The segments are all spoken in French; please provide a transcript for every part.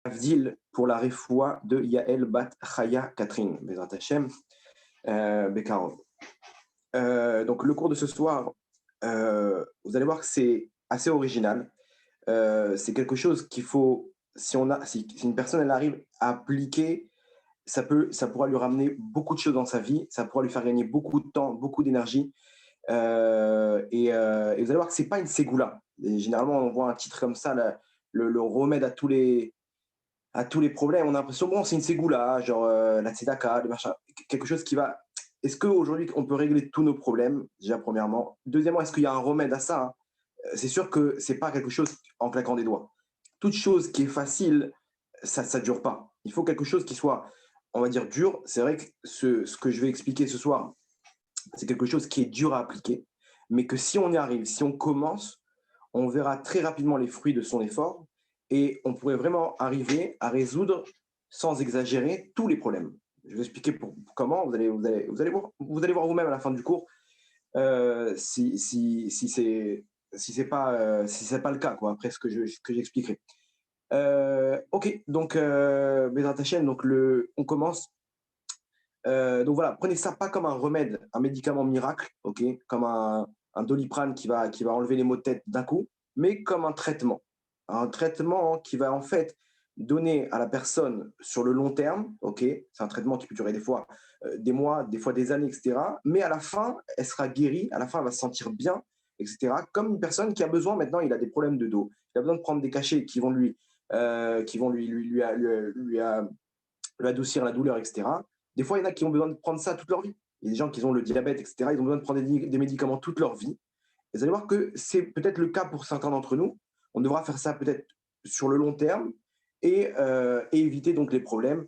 Avdil pour la refoua de Yael Bat Chaya Catherine, Bezrat Hashem, Bekarov. Donc le cours de ce soir, vous allez voir que c'est assez original. C'est quelque chose qu'il faut, si une personne elle arrive à appliquer, ça pourra lui ramener beaucoup de choses dans sa vie, ça pourra lui faire gagner beaucoup de temps, beaucoup d'énergie. Et vous allez voir que c'est pas une ségoula. Et généralement, on voit un titre comme ça, le remède à tous les problèmes. On a l'impression, bon, c'est une ségoula, genre la tzedaka, le machin, quelque chose qui va. Est-ce qu'aujourd'hui, on peut régler tous nos problèmes, déjà, premièrement? Deuxièmement, est-ce qu'il y a un remède à ça, hein? C'est sûr que c'est pas quelque chose en claquant des doigts. Toute chose qui est facile, ça ne dure pas. Il faut quelque chose qui soit, on va dire, dur. C'est vrai que ce que je vais expliquer ce soir, c'est quelque chose qui est dur à appliquer, mais que si on y arrive, si on commence, on verra très rapidement les fruits de son effort et on pourrait vraiment arriver à résoudre, sans exagérer, tous les problèmes. Je vais vous expliquer comment, vous allez voir vous-même à la fin du cours si c'est pas, pas le cas, quoi, après ce que j'expliquerai. Ok, donc Bezrat Hashem, donc on commence. Donc voilà, prenez ça pas comme un remède, un médicament miracle, ok, comme un Doliprane qui va enlever les maux de tête d'un coup, mais comme un traitement. Un traitement qui va en fait donner à la personne sur le long terme, ok, c'est un traitement qui peut durer des fois des mois, des fois des années, etc. Mais à la fin, elle sera guérie, à la fin, elle va se sentir bien, etc. Comme une personne qui a besoin, maintenant, il a des problèmes de dos, il a besoin de prendre des cachets qui vont lui adoucir la douleur, etc. Des fois, il y en a qui ont besoin de prendre ça toute leur vie. Il y a des gens qui ont le diabète, etc. Ils ont besoin de prendre des médicaments toute leur vie. Et vous allez voir que c'est peut-être le cas pour certains d'entre nous. On devra faire ça peut-être sur le long terme et éviter donc les problèmes,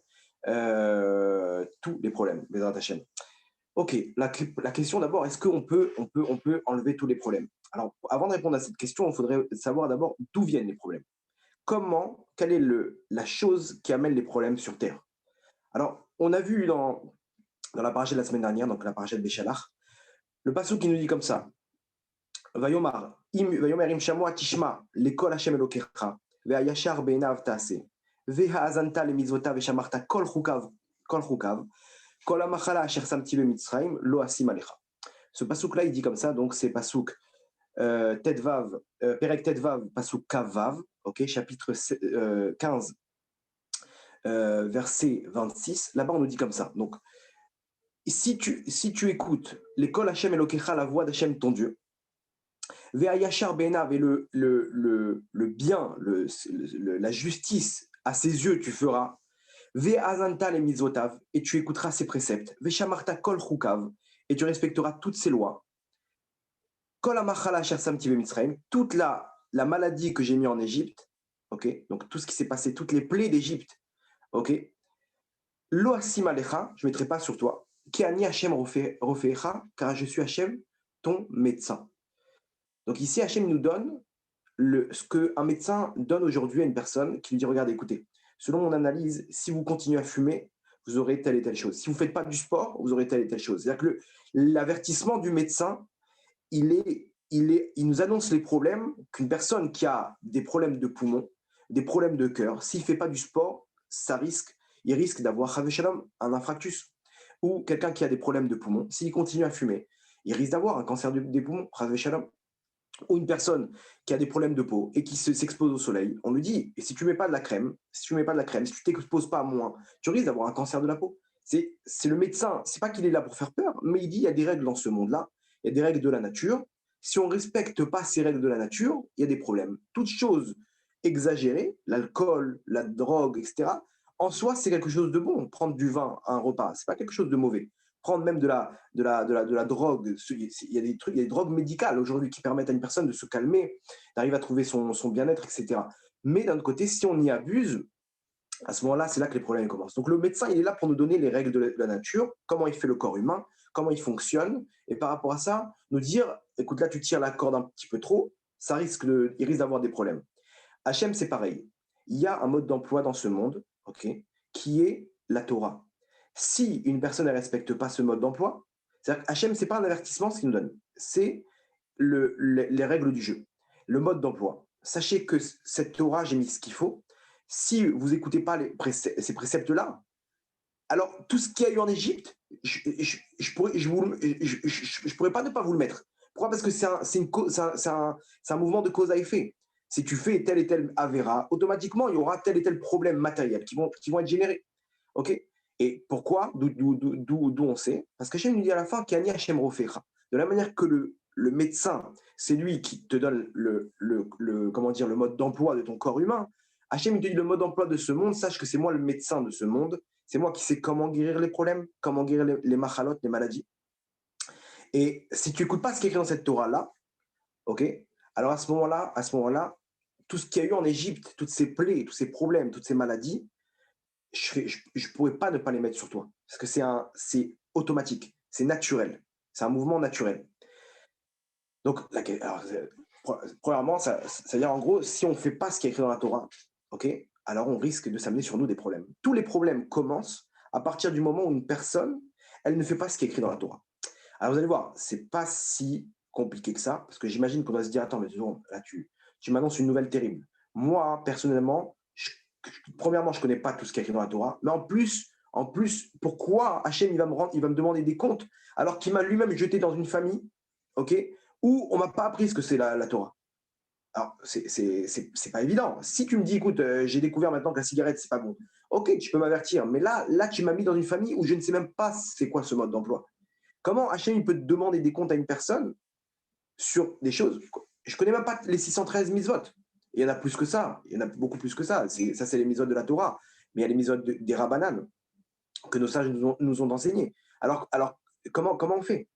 tous les problèmes, Bezrat Hashem. Ok, la question d'abord, est-ce qu'on on peut enlever tous les problèmes? Alors, avant de répondre à cette question, il faudrait savoir d'abord d'où viennent les problèmes. Quelle est la chose qui amène les problèmes sur Terre? Alors, on a vu dans la paracha de la semaine dernière, donc la paracha de Béchalach, le passage qui nous dit comme ça: Vayomer im shamua tishma lekol Hashem elokecha ve'ayashar be'enav ta'aseh ve'ha'azanta lemizvotav ve'shamarta kol chukav kol ha'machala asher samti be'mitzrayim lo asim alecha. Ce pasuk-là, il dit comme ça, donc c'est pasuk Tetvav, Perek Tetvav, pasuk Kavav, ok, chapitre 15, verset 26. Là-bas, on nous dit comme ça. Donc, si tu écoutes l'école Hachem Elokecha, la voix d'Hachem ton Dieu, Ve'ayashar be'enav, et le bien, la justice à ses yeux tu feras, Ve'azanta le mitzvotav, et tu écouteras ses préceptes, Ve'shamarta kol chukav, et tu respecteras toutes ses lois, Kol ha'machala asher samti be'mitzrayim, toute la maladie que j'ai mis en Égypte, ok, donc tout ce qui s'est passé, toutes les plaies d'Égypte, ok, Lo asim alecha, je ne mettrai pas sur toi, Ki ani Hashem rofecha, car je suis Hashem, ton médecin. Donc ici, Hashem nous donne ce qu'un médecin donne aujourd'hui à une personne qui lui dit: regardez, écoutez, selon mon analyse, si vous continuez à fumer, vous aurez telle et telle chose. Si vous ne faites pas du sport, vous aurez telle et telle chose. C'est-à-dire que l'avertissement du médecin, il nous annonce les problèmes qu'une personne qui a des problèmes de poumons, des problèmes de cœur, s'il ne fait pas du sport, il risque d'avoir Chas v'Shalom, un infarctus. Ou quelqu'un qui a des problèmes de poumons, s'il continue à fumer, il risque d'avoir un cancer des poumons, Chas v'Shalom. Ou une personne qui a des problèmes de peau et qui s'expose au soleil, on lui dit: et si tu mets pas de la crème, si tu t'exposes pas moins, tu risques d'avoir un cancer de la peau. C'est le médecin, c'est pas qu'il est là pour faire peur, mais il dit: il y a des règles dans ce monde-là, il y a des règles de la nature. Si on respecte pas ces règles de la nature, il y a des problèmes. Toute chose exagérée, l'alcool, la drogue, etc., en soi, c'est quelque chose de bon. Prendre du vin à un repas, c'est pas quelque chose de mauvais. Prendre même de la drogue, il y a des trucs, il y a des drogues médicales aujourd'hui qui permettent à une personne de se calmer, d'arriver à trouver son bien-être, etc. Mais d'un autre côté, si on y abuse, à ce moment-là, c'est là que les problèmes commencent. Donc le médecin, il est là pour nous donner les règles de la nature, comment il fait le corps humain, comment il fonctionne, et par rapport à ça, nous dire: écoute, là, tu tires la corde un petit peu trop, il risque d'avoir des problèmes. Hachem, c'est pareil. Il y a un mode d'emploi dans ce monde, ok, qui est la Torah. Si une personne ne respecte pas ce mode d'emploi, c'est-à-dire que Hachem, ce n'est pas un avertissement ce qu'il nous donne, c'est les règles du jeu, le mode d'emploi. Sachez que cette Torah, j'ai mis ce qu'il faut, si vous n'écoutez pas ces préceptes-là, alors tout ce qu'il y a eu en Égypte, je pourrais pas ne pas vous le mettre. Pourquoi? Parce que c'est un mouvement de cause à effet. Si tu fais tel et tel avéra, automatiquement, il y aura tel et tel problème matériel qui vont être générés. OK? Et pourquoi? D'où on sait? Parce qu'Hachem nous dit à la fin qu'Ani Hachem Rofecha. De la manière que le médecin, c'est lui qui te donne comment dire, le mode d'emploi de ton corps humain. Hachem il te dit le mode d'emploi de ce monde, sache que c'est moi le médecin de ce monde. C'est moi qui sais comment guérir les problèmes, comment guérir les machalotes, les maladies. Et si tu n'écoutes pas ce qui est écrit dans cette Torah-là, ok, alors à ce moment-là, tout ce qu'il y a eu en Égypte, toutes ces plaies, tous ces problèmes, toutes ces maladies, je ne pourrais pas ne pas les mettre sur toi. Parce que c'est automatique, c'est naturel, c'est un mouvement naturel. Donc, alors, premièrement, c'est-à-dire en gros, si on ne fait pas ce qui est écrit dans la Torah, ok, alors on risque de s'amener sur nous des problèmes. Tous les problèmes commencent à partir du moment où une personne, elle ne fait pas ce qui est écrit dans la Torah. Alors vous allez voir, c'est pas si compliqué que ça, parce que j'imagine qu'on va se dire, attends, mais là, tu m'annonces une nouvelle terrible. Moi, personnellement, premièrement, je ne connais pas tout ce qui est écrit dans la Torah, mais en plus, pourquoi Hachem, il va me demander des comptes, alors qu'il m'a lui-même jeté dans une famille, ok, où on ne m'a pas appris ce que c'est la Torah. Alors, c'est pas évident. Si tu me dis, écoute, j'ai découvert maintenant que la cigarette, c'est pas bon, ok, tu peux m'avertir, mais là, tu m'as mis dans une famille où je ne sais même pas c'est quoi ce mode d'emploi. Comment Hachem peut te demander des comptes à une personne sur des choses? Je ne connais même pas les 613 mitzvot. Il y en a plus que ça. Il y en a beaucoup plus que ça. Ça, c'est les mitzvot de la Torah. Mais il y a les mitzvot des Rabbanan que nos sages nous ont enseigné. Alors comment on fait?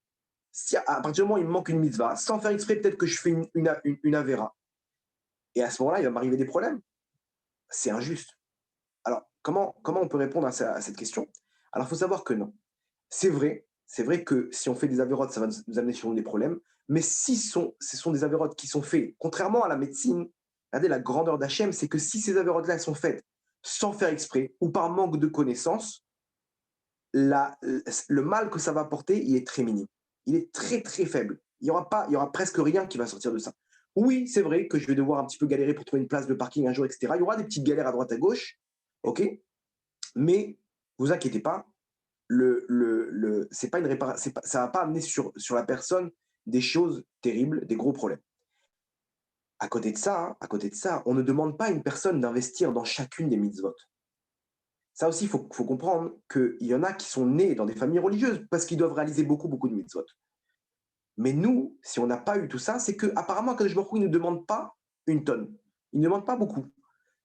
Si à partir du moment où il me manque une mitzvah, sans faire exprès, peut-être que je fais une avéra. Et à ce moment-là, il va m'arriver des problèmes. C'est injuste. Alors, comment on peut répondre à cette question? Alors, il faut savoir que non. C'est vrai que si on fait des avérotes, ça va nous amener sur des problèmes. Mais si ce sont des avérotes qui sont faits, contrairement à la médecine, regardez la grandeur d'Hachem, c'est que si ces avérotes-là sont faites sans faire exprès ou par manque de connaissances, le mal que ça va apporter, il est très minime. Il est très, très faible. Il y aura presque rien qui va sortir de ça. Oui, c'est vrai que je vais devoir un petit peu galérer pour trouver une place de parking un jour, etc. Il y aura des petites galères à droite à gauche, ok. Mais vous inquiétez pas, c'est pas une réparation, ça va pas amener sur la personne des choses terribles, des gros problèmes. À côté de ça, on ne demande pas à une personne d'investir dans chacune des mitzvot. Ça aussi, il faut comprendre qu'il y en a qui sont nés dans des familles religieuses parce qu'ils doivent réaliser beaucoup, beaucoup de mitzvot. Mais nous, si on n'a pas eu tout ça, c'est qu'apparemment, Kadosh Baruch Hu, il ne demande pas une tonne. Il ne demande pas beaucoup.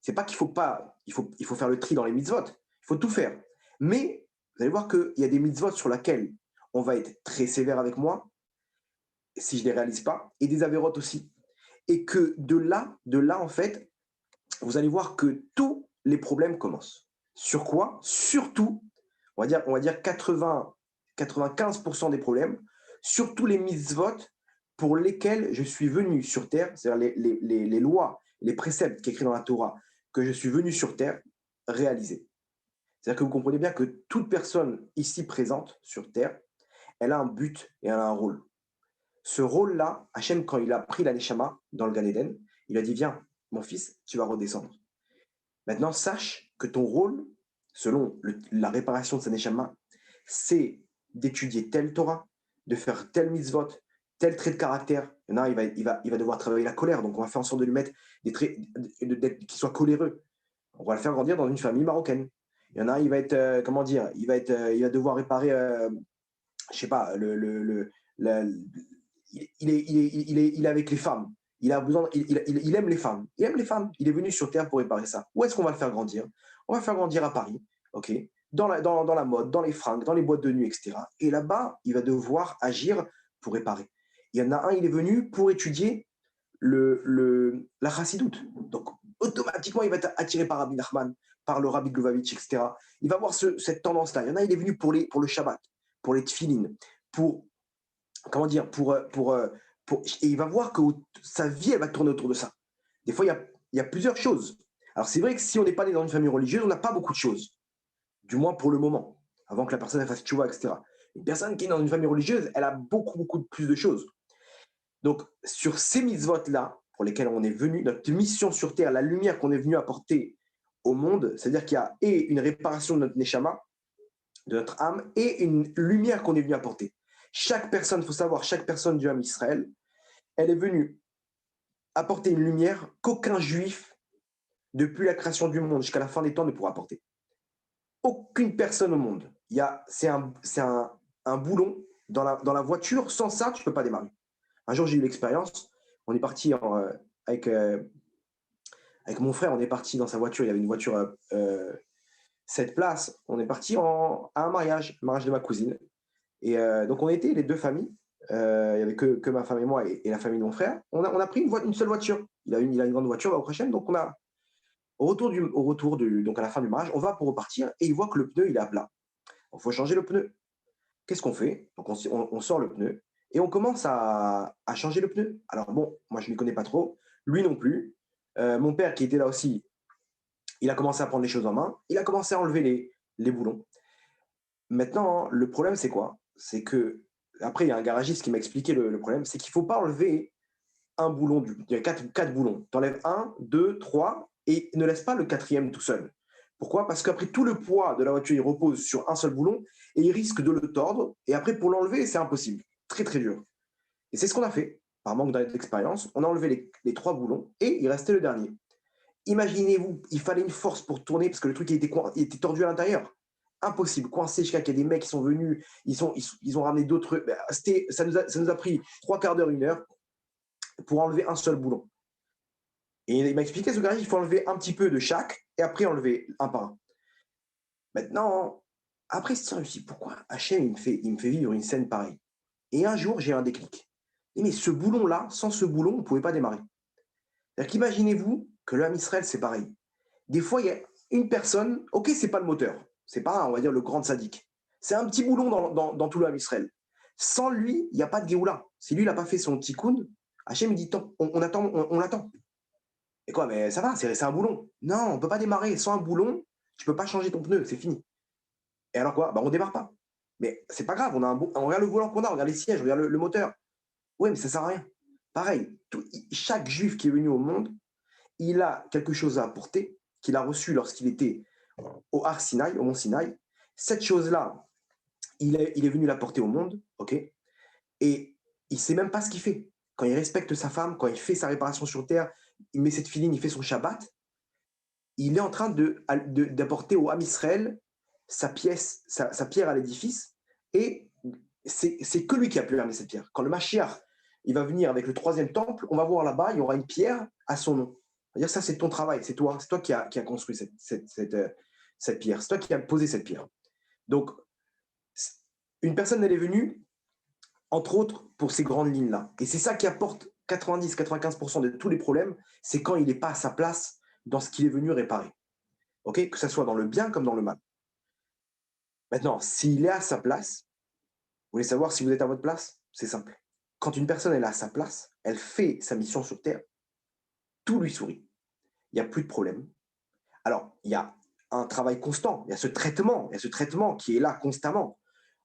C'est pas qu'il faut pas, il faut faire le tri dans les mitzvot. Il faut tout faire. Mais vous allez voir qu'il y a des mitzvot sur lesquels on va être très sévère avec moi, si je ne les réalise pas, et des avérotes aussi. Et que de là, en fait, vous allez voir que tous les problèmes commencent. Sur quoi? Surtout, on va dire 95% des problèmes, surtout les mitzvot pour lesquels je suis venu sur terre, c'est-à-dire les lois, les préceptes qui sont écrits dans la Torah, que je suis venu sur terre réaliser. C'est-à-dire que vous comprenez bien que toute personne ici présente sur terre, elle a un but et elle a un rôle. Ce rôle-là, Hachem, quand il a pris la Neshama dans le Gan Eden, il a dit, viens, mon fils, tu vas redescendre. Maintenant, sache que ton rôle, selon la réparation de sa Neshama, c'est d'étudier telle Torah, de faire tel mitzvot, tel trait de caractère. Il y en a, il va devoir travailler la colère, donc on va faire en sorte de lui mettre des traits, qu'il soit coléreux. On va le faire grandir dans une famille marocaine. Il y en a, il va être, comment dire, il va devoir réparer, je sais pas, il est avec les femmes. Il a besoin, il aime les femmes. Il aime les femmes. Il est venu sur Terre pour réparer ça. Où est-ce qu'on va le faire grandir? On va le faire grandir à Paris, ok, dans la mode, dans les fringues, dans les boîtes de nuit, etc. Et là-bas, il va devoir agir pour réparer. Il y en a un, il est venu pour étudier la chassidoute. Donc, automatiquement, il va être attiré par Rabbi Nachman, par le Rabbi Lubavitch, etc. Il va avoir cette tendance-là. Il y en a, il est venu pour le Shabbat, pour les tefilines, pour, comment dire, et il va voir que sa vie, elle va tourner autour de ça. Des fois, il y a plusieurs choses. Alors, c'est vrai que si on n'est pas né dans une famille religieuse, on n'a pas beaucoup de choses. Du moins pour le moment, avant que la personne fasse tchouva, etc. Une personne qui est dans une famille religieuse, elle a beaucoup, beaucoup plus de choses. Donc, sur ces mitzvot-là, pour lesquels on est venu, notre mission sur Terre, la lumière qu'on est venu apporter au monde, c'est-à-dire qu'il y a et une réparation de notre neshama, de notre âme, et une lumière qu'on est venu apporter. Chaque personne, il faut savoir, chaque personne du âme Israël, elle est venue apporter une lumière qu'aucun juif, depuis la création du monde jusqu'à la fin des temps, ne pourra apporter. Aucune personne au monde. C'est un boulon dans la voiture. Sans ça, tu ne peux pas démarrer. Un jour, j'ai eu l'expérience. On est parti avec, avec mon frère, on est parti dans sa voiture. Il y avait une voiture 7 places. On est parti à un mariage, le mariage de ma cousine. Et donc, on était les deux familles. Il n'y avait que ma femme et moi et la famille de mon frère. On a pris une seule voiture. Il a une grande voiture au prochain. Donc, donc à la fin du mariage, on va pour repartir et il voit que le pneu, il est à plat. Il faut changer le pneu. Qu'est-ce qu'on fait? Donc, on sort le pneu et on commence à changer le pneu. Alors, bon, moi, je ne m'y connais pas trop. Lui non plus. Mon père, qui était là aussi, il a commencé à prendre les choses en main. Il a commencé à enlever les boulons. Maintenant, le problème, c'est quoi? C'est que, après, il y a un garagiste qui m'a expliqué le problème, c'est qu'il ne faut pas enlever un boulon. Il y a quatre boulons. Tu enlèves un, deux, trois, et ne laisse pas le quatrième tout seul. Pourquoi? Parce qu'après, tout le poids de la voiture, il repose sur un seul boulon, et il risque de le tordre, et après, pour l'enlever, c'est impossible. Très, très dur. Et c'est ce qu'on a fait. Par manque d'expérience, on a enlevé les trois boulons, et il restait le dernier. Imaginez-vous, il fallait une force pour tourner, parce que le truc il était tordu à l'intérieur. Impossible, coincé jusqu'à qu'il y a des mecs qui sont venus, ils ont ramené d'autres. Ça nous a pris 3/4 d'heure, 1 heure, pour enlever un seul boulon. Et il m'a expliqué ce garage, il faut enlever un petit peu de chaque, et après enlever un par un. Maintenant, après ça, je me suis dit, pourquoi Hachem, il me fait vivre une scène pareille? Et un jour, j'ai un déclic. Mais ce boulon-là, sans ce boulon, on ne pouvait pas démarrer. C'est-à-dire qu'imaginez-vous que l'âme Israël, c'est pareil. Des fois, il y a une personne, ok, c'est pas le moteur, c'est pas, on va dire, le grand sadique. C'est un petit boulon dans tout l'âme Israël. Sans lui, il n'y a pas de Géoula. Si lui, il n'a pas fait son tikkun, Hachem, il dit, on attend, on l'attend. Et quoi, mais ça va, c'est un boulon. Non, on ne peut pas démarrer. Sans un boulon, tu ne peux pas changer ton pneu, c'est fini. Et alors quoi? Bah, on ne démarre pas. Mais c'est pas grave, on regarde le volant qu'on a, on regarde les sièges, on regarde le moteur. Oui, mais ça ne sert à rien. Pareil, chaque juif qui est venu au monde, il a quelque chose à apporter, qu'il a reçu lorsqu'il était au Har Sinaï, au mont Sinaï. Cette chose-là, il est venu l'apporter au monde, ok? Et il ne sait même pas ce qu'il fait. Quand il respecte sa femme, quand il fait sa réparation sur terre, il met cette filine, il fait son Shabbat, il est en train d'apporter au Ham Israël sa pierre à l'édifice, et c'est que lui qui a pu amener cette pierre. Quand le Mashiach, il va venir avec le troisième temple, on va voir là-bas, il y aura une pierre à son nom. C'est-à-dire ça, c'est ton travail, c'est toi qui a construit cette pierre, c'est toi qui a posé cette pierre. Donc, une personne, elle est venue, entre autres, pour ces grandes lignes-là. Et c'est ça qui apporte 90-95% de tous les problèmes, c'est quand il n'est pas à sa place dans ce qu'il est venu réparer. Okay, que ce soit dans le bien comme dans le mal. Maintenant, s'il est à sa place, vous voulez savoir si vous êtes à votre place? C'est simple. Quand une personne est à sa place, elle fait sa mission sur Terre, tout lui sourit. Il n'y a plus de problème. Alors, il y a un travail constant, il y a ce traitement qui est là constamment,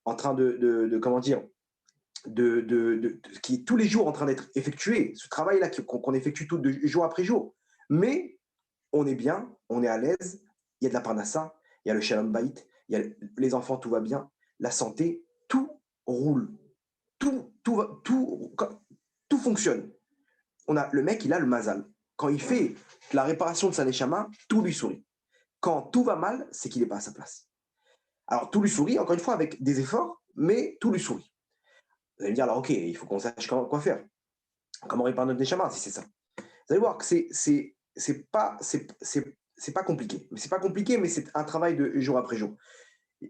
en train comment dire, qui est tous les jours en train d'être effectué, ce travail-là qu'on effectue jour après jour. Mais on est bien, on est à l'aise, il y a de la parnassa, il y a le shalom bayit, il y a les enfants, tout va bien, la santé, tout roule, tout fonctionne. Le mec, il a le mazal. Quand il fait la réparation de sa neshama, tout lui sourit. Quand tout va mal, c'est qu'il n'est pas à sa place. Alors, tout lui sourit, encore une fois, avec des efforts, mais tout lui sourit. Vous allez me dire, alors, ok, il faut qu'on sache quoi faire. Comment réparer notre neshama, si c'est ça. Vous allez voir que c'est pas compliqué. C'est pas compliqué, mais c'est un travail de jour après jour.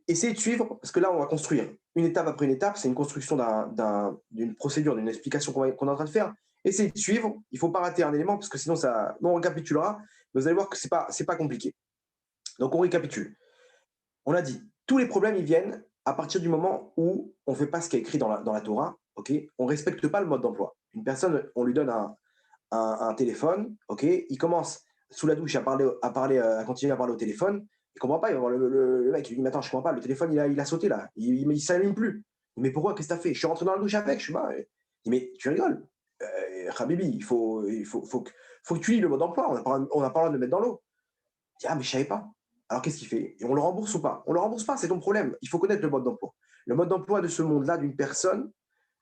Essayez de suivre, parce que là, on va construire une étape après une étape. C'est une construction d'une procédure, d'une explication qu'on est en train de faire. Essayez de suivre. Il ne faut pas rater un élément, parce que sinon, on récapitulera. Mais vous allez voir que ce n'est pas compliqué. Donc, on récapitule. On a dit, tous les problèmes, ils viennent à partir du moment où on ne fait pas ce qui est écrit dans la Torah. Okay, on ne respecte pas le mode d'emploi. Une personne, on lui donne un téléphone, ok, il commence sous la douche à continuer à parler au téléphone, il comprend pas, il va voir le mec, il lui dit, mais attends, je comprends pas, le téléphone, il a sauté là, il s'allume plus. Il dit, mais pourquoi, qu'est-ce que t'as fait? Je suis rentré dans la douche avec, je suis bas. Il dit, mais tu rigoles, Habibi, il faut que tu lis le mode d'emploi, on n'a pas le droit de le mettre dans l'eau. Il dit, ah, mais je ne savais pas. Alors qu'est-ce qu'il fait? Et on le rembourse ou pas? On ne le rembourse pas, c'est ton problème. Il faut connaître le mode d'emploi. Le mode d'emploi de ce monde-là, d'une personne,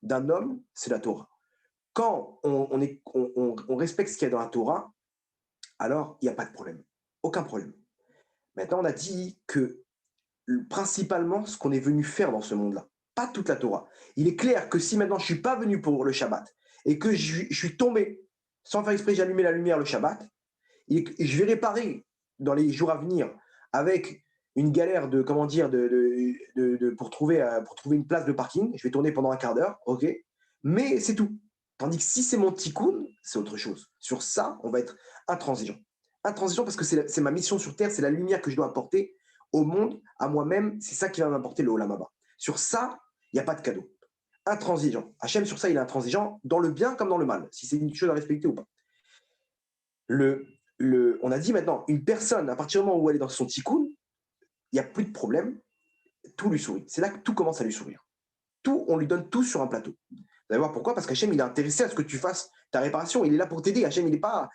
d'un homme, c'est la Torah. Quand on respecte ce qu'il y a dans la Torah, alors il n'y a pas de problème. Aucun problème. Maintenant, on a dit que principalement ce qu'on est venu faire dans ce monde-là, pas toute la Torah. Il est clair que si maintenant je ne suis pas venu pour le Shabbat et que je suis tombé, sans faire exprès, j'ai allumé la lumière le Shabbat, et je vais réparer dans les jours à venir avec une galère de, comment dire, pour trouver une place de parking. Je vais tourner pendant un quart d'heure, ok, mais c'est tout. Tandis que si c'est mon tikkun, c'est autre chose. Sur ça, on va être intransigeant. Intransigeant parce que c'est ma mission sur Terre, c'est la lumière que je dois apporter au monde, à moi-même, c'est ça qui va m'apporter le Olam Haba. Sur ça, il n'y a pas de cadeau. Intransigeant. Hachem, sur ça, il est intransigeant, dans le bien comme dans le mal, si c'est une chose à respecter ou pas. On a dit maintenant, une personne, à partir du moment où elle est dans son tikkun, il n'y a plus de problème, tout lui sourit. C'est là que tout commence à lui sourire. Tout, on lui donne tout sur un plateau. Vous allez voir pourquoi? Parce qu'Hachem, il est intéressé à ce que tu fasses ta réparation. Il est là pour t'aider. Hachem, il n'est pas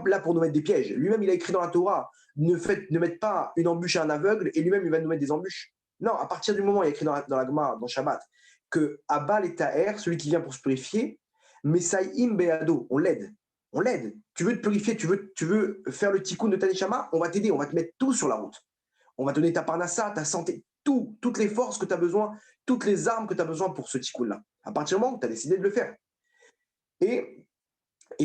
là pour nous mettre des pièges. Lui-même, il a écrit dans la Torah, ne mettre pas une embûche à un aveugle, et lui-même, il va nous mettre des embûches. Non, à partir du moment où il a écrit dans la Gemara, dans Shabbat, que Abal est Taher, celui qui vient pour se purifier, Messaïm Beado, on l'aide. On l'aide. Tu veux te purifier, tu veux faire le tikkun de ta neshama, on va t'aider, on va te mettre tout sur la route. On va te donner ta parnassa, ta santé, tout, toutes les forces que tu as besoin, toutes les armes que tu as besoin pour ce tikkun-là. À partir du moment où tu as décidé de le faire. Et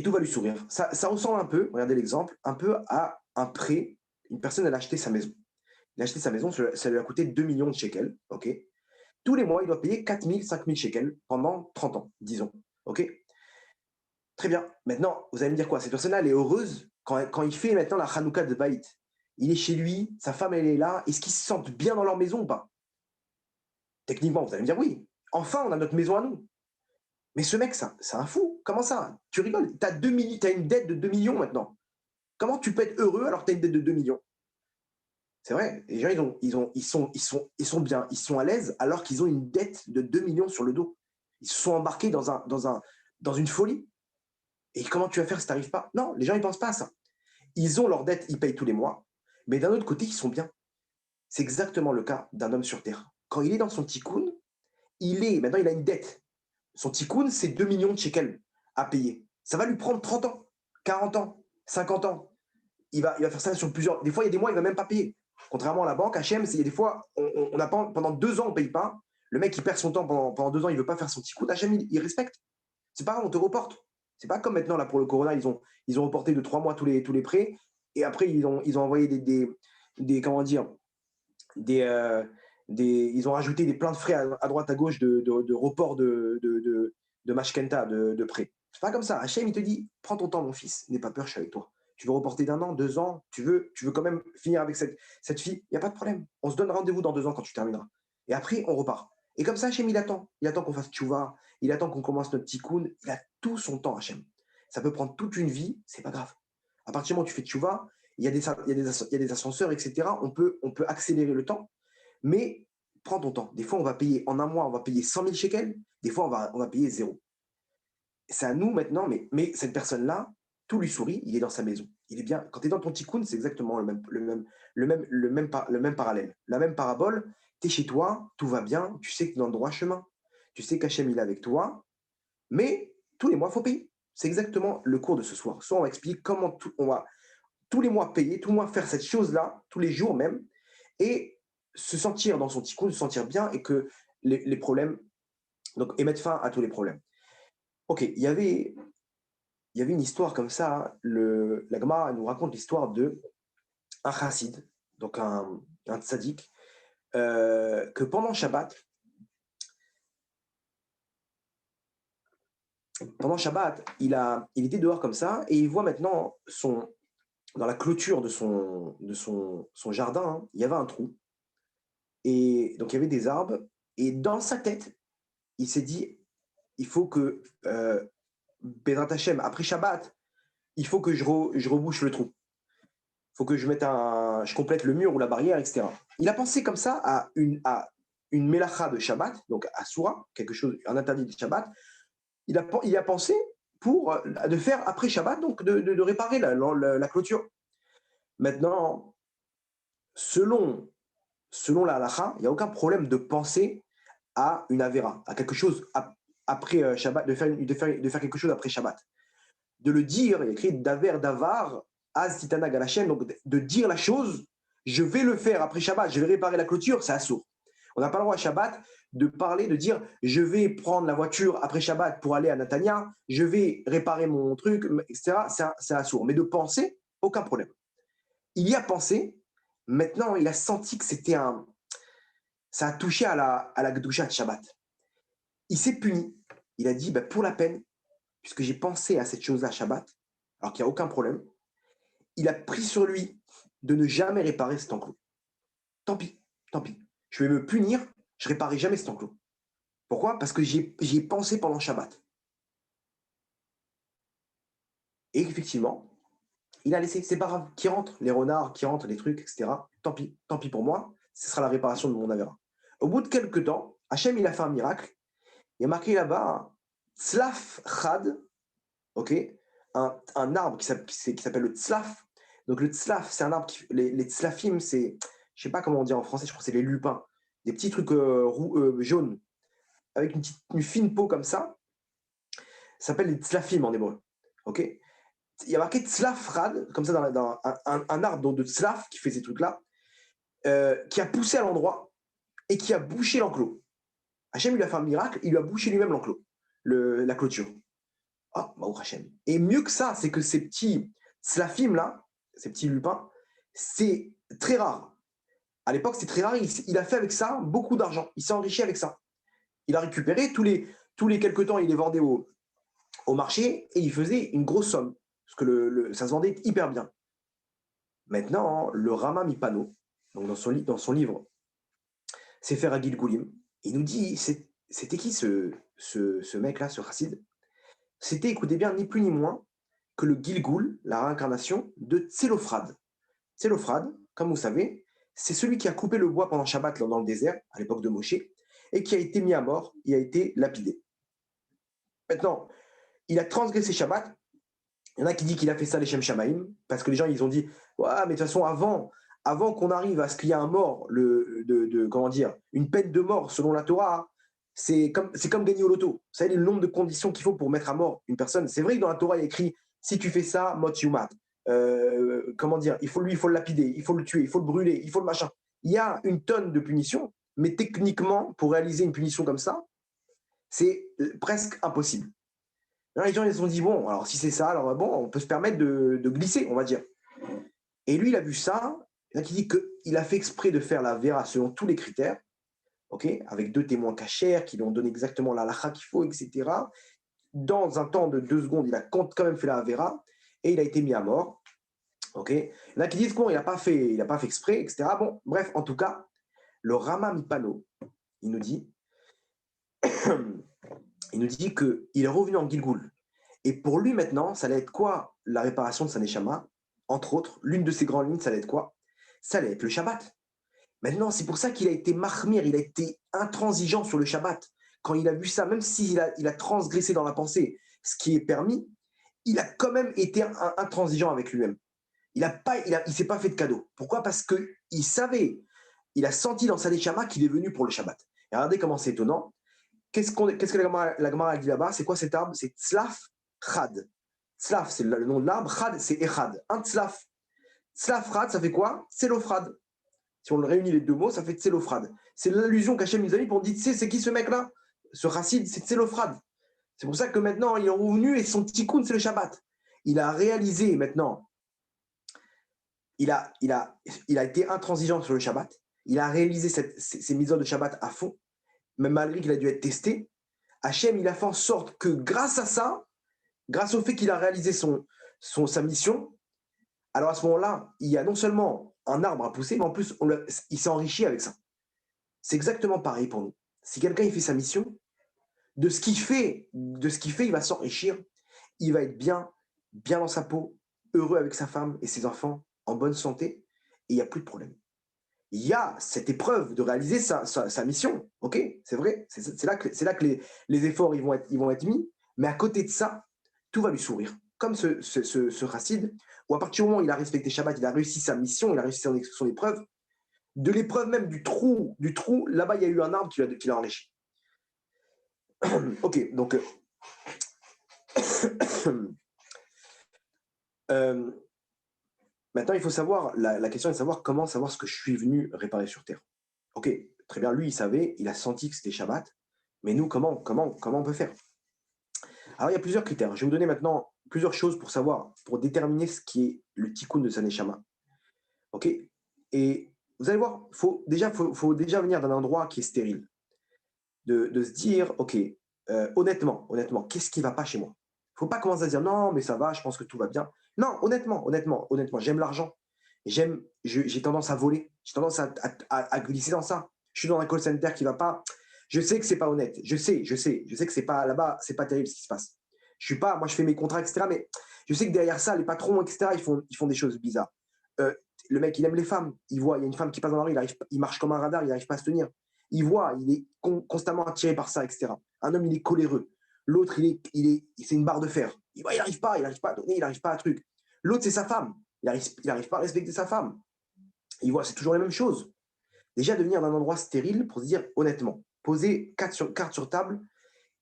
tout va lui sourire. Ça ressemble un peu, regardez l'exemple, un peu à un prêt. Une personne, elle a acheté sa maison. Il a acheté sa maison, ça lui a coûté 2 millions de shekels, ok. Tous les mois, il doit payer 4 000, 5 000 shekels pendant 30 ans, disons, ok. Très bien. Maintenant, vous allez me dire quoi? Cette personne-là, elle est heureuse quand il fait maintenant la Hanouka de Baït. Il est chez lui, sa femme, elle est là. Est-ce qu'ils se sentent bien dans leur maison ou pas? Techniquement, vous allez me dire oui. Enfin, on a notre maison à nous. Mais ce mec, c'est un fou. Comment ça? Tu rigoles. Tu as une dette de 2 millions maintenant. Comment tu peux être heureux alors que tu as une dette de 2 millions? C'est vrai. Les gens, ils sont bien, ils sont à l'aise alors qu'ils ont une dette de 2 millions sur le dos. Ils se sont embarqués dans une folie. Et comment tu vas faire si tu n'arrives pas? Non, les gens, ils ne pensent pas à ça. Ils ont leur dette, ils payent tous les mois. Mais d'un autre côté, ils sont bien. C'est exactement le cas d'un homme sur Terre. Quand il est dans son tikkun, maintenant, il a une dette. Son tikkun, c'est 2 millions de shekels à payer. Ça va lui prendre 30 ans, 40 ans, 50 ans. Il va faire ça sur plusieurs. Des fois, il y a des mois, il ne va même pas payer. Contrairement à la banque, HM, il y a des fois, on a pas, pendant 2 ans, on ne paye pas. Le mec, il perd son temps pendant 2 ans, il ne veut pas faire son tikkun. HM, il respecte. C'est pas grave, on te reporte. C'est pas comme maintenant, là, pour le Corona, ils ont reporté de 3 mois tous les prêts. Et après, ils ont envoyé comment dire, ils ont rajouté plein de frais à droite, à gauche de report de Mashkenta, de prêt. C'est pas comme ça. Hachem, il te dit, prends ton temps, mon fils, n'aie pas peur, je suis avec toi. Tu veux reporter d'1 an, 2 ans, tu veux quand même finir avec cette fille, il n'y a pas de problème. On se donne rendez-vous dans 2 ans quand tu termineras. Et après, on repart. Et comme ça, Hachem, il attend. Il attend qu'on fasse tchouva, il attend qu'on commence notre tikkun. Il a tout son temps, Hachem. Ça peut prendre toute une vie, c'est pas grave. À partir du moment où tu fais tchouva, il y a des ascenseurs, etc. On peut accélérer le temps, mais prends ton temps. Des fois, on va payer en un mois, on va payer 100 000 shekels. Des fois, on va payer 0. C'est à nous maintenant, mais cette personne-là, tout lui sourit, il est dans sa maison. Il est bien. Quand tu es dans ton tikkun, c'est exactement le même parallèle. La même parabole, tu es chez toi, tout va bien, tu sais que tu es dans le droit chemin. Tu sais qu'Hachem, il est avec toi, mais tous les mois, il faut payer. C'est exactement le cours de ce soir. Soit on va expliquer comment on va tous les mois payer, tous les mois faire cette chose-là, tous les jours même, et se sentir dans son tikkun, se sentir bien et que les problèmes, et mettre fin à tous les problèmes. Ok, il y avait une histoire comme ça, la Gemara nous raconte l'histoire de un chassid, donc un tzaddik, que pendant Shabbat, il était dehors comme ça, et il voit maintenant dans la clôture de son jardin, hein, il y avait un trou. Et donc, il y avait des arbres. Et dans sa tête, il s'est dit, il faut que, Bezrat Hashem, après Shabbat, il faut que je rebouche le trou. Il faut que je complète le mur ou la barrière, etc. Il a pensé comme ça à une mélacha de Shabbat, donc à Soura, un interdit de Shabbat. Il a pensé de faire après Shabbat, donc de réparer la clôture. Maintenant, selon la halakha, il n'y a aucun problème de penser à une avéra, à quelque chose après Shabbat, de faire quelque chose après Shabbat. De le dire, il y a écrit daver davar, az titana galashem, donc de dire la chose, je vais le faire après Shabbat, je vais réparer la clôture, c'est assourd. On n'a pas le droit à Shabbat de parler, de dire je vais prendre la voiture après Shabbat pour aller à Natania, je vais réparer mon truc, etc. C'est assourd. Mais de penser, aucun problème. Il y a pensé, maintenant il a senti que ça a touché à la Gdusha de Shabbat. Il s'est puni. Il a dit, bah, pour la peine, puisque j'ai pensé à cette chose-là Shabbat, alors qu'il n'y a aucun problème, il a pris sur lui de ne jamais réparer cet enclos. Tant pis, tant pis. Je vais me punir, je ne réparerai jamais cet enclos. Pourquoi? Parce que j'y ai pensé pendant Shabbat. Et effectivement, il a laissé, c'est pas grave, qui rentre, les renards, qui rentrent, les trucs, etc. Tant pis pour moi, ce sera la réparation de mon Avera. Au bout de quelques temps, Hachem, il a fait un miracle. Il y a marqué là-bas, Tzlaf Chad, ok, un arbre qui s'appelle le tzlaf. Donc le tzlaf, c'est un arbre les tzlafim, c'est, je sais pas comment on dit en français, je crois que c'est les lupins, des petits trucs jaunes avec une fine peau comme ça s'appelle les tzlafim en hébreu. Ok, il y a marqué tzlaf rad comme ça dans un arbre de tzlaf qui fait ces trucs-là, qui a poussé à l'endroit et qui a bouché l'enclos. Hachem lui a fait un miracle, il lui a bouché lui-même l'enclos, la clôture. Ah, Baruch Hashem. Et mieux que ça, c'est que ces petits slafim là, ces petits lupins, c'est très rare. À l'époque, c'est très rare. Il a fait avec ça beaucoup d'argent. Il s'est enrichi avec ça. Il a récupéré tous les quelques temps, il les vendait au marché et il faisait une grosse somme. Parce que ça se vendait hyper bien. Maintenant, le Rama Mipano, donc dans son livre Sefer Agil Goulim, il nous dit c'était qui ce mec-là, ce chassid? C'était, écoutez bien, ni plus ni moins que le Gilgul, la réincarnation de Tsélophrade. Tsélophrade, comme vous savez, c'est celui qui a coupé le bois pendant Shabbat dans le désert, à l'époque de Moshe, et qui a été mis à mort, il a été lapidé. Maintenant, il a transgressé Shabbat. Il y en a qui disent qu'il a fait ça les Shem Shamaim, parce que les gens, ils ont dit, ouais, mais de toute façon, avant qu'on arrive à ce qu'il y ait un mort, comment dire, une peine de mort selon la Torah, c'est comme gagner au loto. Vous savez, le nombre de conditions qu'il faut pour mettre à mort une personne. C'est vrai que dans la Torah, il y a écrit, si tu fais ça, mot yumat. Comment dire, il faut le lapider, il faut le tuer, il faut le brûler, il faut le machin. Il y a une tonne de punitions, mais techniquement, pour réaliser une punition comme ça, c'est presque impossible. Alors, les gens, ils se sont dit, bon, alors si c'est ça, alors bon, on peut se permettre de glisser, on va dire. Et lui, il a vu ça, il dit qu'il a fait exprès de faire la vera selon tous les critères, ok, avec 2 témoins cachers qui lui ont donné exactement la lacha qu'il faut, etc. Dans un temps de 2 secondes, il a quand même fait la vera et il a été mis à mort. Ok. Il y en a qui disent qu'il n'a pas fait exprès, etc. Bon, bref, en tout cas, le Rama Mipano, il nous dit qu'il est revenu en Gilgoul. Et pour lui maintenant, ça allait être quoi la réparation de sa neshama? Entre autres, l'une de ses grandes lignes, ça allait être quoi? Ça allait être le Shabbat. Maintenant, c'est pour ça qu'il a été mahmir, il a été intransigeant sur le Shabbat. Quand il a vu ça, même s'il a transgressé dans la pensée ce qui est permis, il a quand même été intransigeant avec lui-même. Il ne s'est pas fait de cadeau. Pourquoi? Parce qu'il savait, il a senti dans sa neshama qu'il est venu pour le Shabbat. Et regardez comment c'est étonnant. Qu'est-ce que la Gemara a dit là-bas? C'est quoi cet arbre? C'est Tzlaf Chad. Tzlaf, c'est le nom de l'arbre. Chad, c'est Echad. Un Tzlaf. Tzlaf Chad, ça fait quoi? Tsélophrade. Si on réunit les 2 mots, ça fait Tsélophrade. C'est l'allusion qu'Hachem nous a mis pour dire, tu sais, c'est qui ce mec-là? Ce racine, c'est Tsélophrade. C'est pour ça que maintenant, il est revenu et son tikkun, c'est le Shabbat. Il a réalisé maintenant, il a été intransigeant sur le Shabbat. Il a réalisé ces mises de Shabbat à fond, même malgré qu'il a dû être testé. Hachem, il a fait en sorte que grâce à ça, grâce au fait qu'il a réalisé sa mission, alors à ce moment-là, il y a non seulement un arbre à pousser, mais en plus, il s'est enrichi avec ça. C'est exactement pareil pour nous. Si quelqu'un il fait sa mission, de ce qu'il fait, il va s'enrichir, il va être bien dans sa peau, heureux avec sa femme et ses enfants, en bonne santé, et il n'y a plus de problème. Il y a cette épreuve de réaliser sa mission, ok, c'est vrai, c'est là que les efforts ils vont être mis, mais à côté de ça, tout va lui sourire, comme ce chassid, où à partir du moment où il a respecté Shabbat, il a réussi sa mission, il a réussi son épreuve, de l'épreuve même du trou, là-bas, il y a eu un arbre qui l'a enrichi. Ok, donc maintenant, il faut savoir, la question est de savoir comment savoir ce que je suis venu réparer sur Terre. Ok, très bien, lui, il savait, il a senti que c'était Shabbat, mais nous, comment on peut faire? Alors, il y a plusieurs critères. Je vais vous donner maintenant plusieurs choses pour savoir, pour déterminer ce qui est le tikkun de sa neshama. Ok? Et vous allez voir, faut déjà venir d'un endroit qui est stérile. De se dire, ok, honnêtement, qu'est-ce qui ne va pas chez moi? Il ne faut pas commencer à dire non, mais ça va, je pense que tout va bien. Non, honnêtement, j'aime l'argent. J'ai tendance à voler. J'ai tendance à glisser dans ça. Je suis dans un call center qui ne va pas. Je sais que c'est pas honnête. Je sais que c'est pas là-bas, c'est pas terrible ce qui se passe. Je suis pas, moi je fais mes contrats, etc. Mais je sais que derrière ça, les patrons, etc., ils font des choses bizarres. Le mec, il aime les femmes. Il voit, il y a une femme qui passe dans la rue, il marche comme un radar, il n'arrive pas à se tenir. Il voit, il est constamment attiré par ça, etc. Un homme, il est coléreux. L'autre, c'est une barre de fer. Il n'arrive pas à donner, il n'arrive pas à truc. L'autre, c'est sa femme. Il n'arrive pas à respecter sa femme. Il voit, c'est toujours la même chose. Déjà, de venir d'un endroit stérile pour se dire honnêtement, poser carte sur table,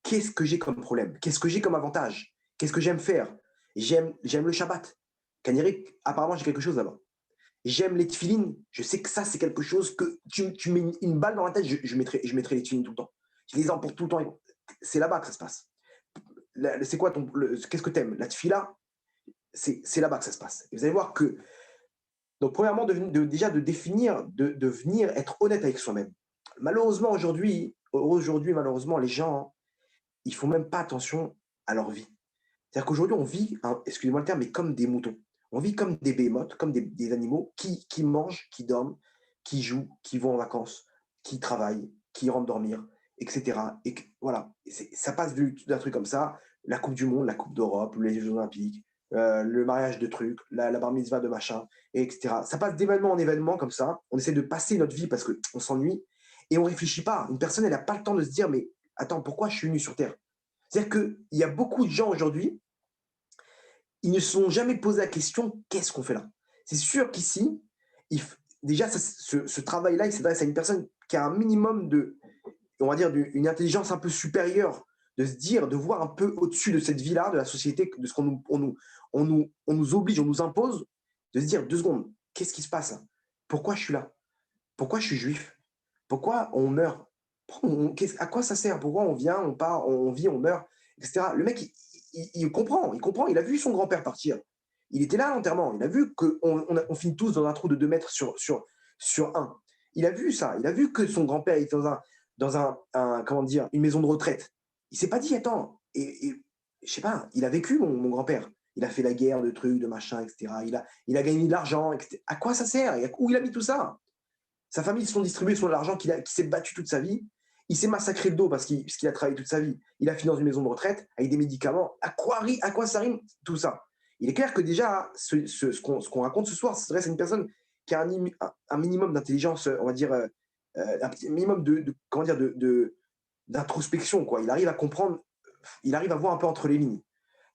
qu'est-ce que j'ai comme problème? Qu'est-ce que j'ai comme avantage? Qu'est-ce que j'aime faire? J'aime le Shabbat. Canéric, apparemment, j'ai quelque chose là-bas. J'aime les tefilines. Je sais que ça, c'est quelque chose que tu mets une balle dans la tête, je mettrai les tefilines tout le temps. Je les emporte tout le temps. C'est là-bas que ça se passe. C'est quoi qu'est-ce que tu aimes? La tefila, c'est là-bas que ça se passe. Et vous allez voir que, donc premièrement, déjà de définir, de venir être honnête avec soi-même. Malheureusement, aujourd'hui, malheureusement, les gens, ils font même pas attention à leur vie. C'est-à-dire qu'aujourd'hui, on vit, excusez-moi le terme, mais comme des moutons. On vit comme des behemoths, comme des animaux qui mangent, qui dorment, qui jouent, qui vont en vacances, qui travaillent, qui rentrent dormir, etc. Et voilà, ça passe d'un truc comme ça, la Coupe du Monde, la Coupe d'Europe, les Jeux Olympiques, le mariage de trucs, la bar mitzvah de machin, etc. Ça passe d'événement en événement comme ça. On essaie de passer notre vie parce qu'on s'ennuie et on ne réfléchit pas. Une personne, elle n'a pas le temps de se dire, mais attends, pourquoi je suis venu sur Terre? C'est-à-dire qu'il y a beaucoup de gens aujourd'hui, ils ne se sont jamais posé la question qu'est-ce qu'on fait là? C'est sûr qu'ici, déjà, ce travail-là, il s'adresse à une personne qui a un minimum on va dire, une intelligence un peu supérieure, de se dire, de voir un peu au-dessus de cette vie-là, de la société, de ce qu'on on nous oblige, on nous impose, de se dire 2 secondes, qu'est-ce qui se passe? Pourquoi je suis là? Pourquoi je suis juif? Pourquoi on meurt? À quoi ça sert? Pourquoi on vient, on part, on vit, on meurt, etc. Le mec, il comprend, il a vu son grand-père partir. Il était là à l'enterrement, il a vu qu'on finit tous dans un trou de 2 mètres sur un. Il a vu ça, il a vu que son grand-père était dans comment dire, une maison de retraite. Il s'est pas dit, attends, je sais pas, il a vécu mon grand-père. Il a fait la guerre de trucs, de machin, etc. Il a gagné de l'argent, etc. À quoi ça sert? Où il a mis tout ça? Sa famille se sont distribués sur l'argent qui s'est battu toute sa vie. Il s'est massacré le dos parce qu'il a travaillé toute sa vie. Il a fini dans une maison de retraite avec des médicaments. À quoi ça rime tout ça? Il est clair que déjà, ce qu'on raconte ce soir, ça s'adresse à une personne qui a un minimum d'intelligence, on va dire, un minimum comment dire, d'introspection. Quoi. Il arrive à comprendre, il arrive à voir un peu entre les lignes.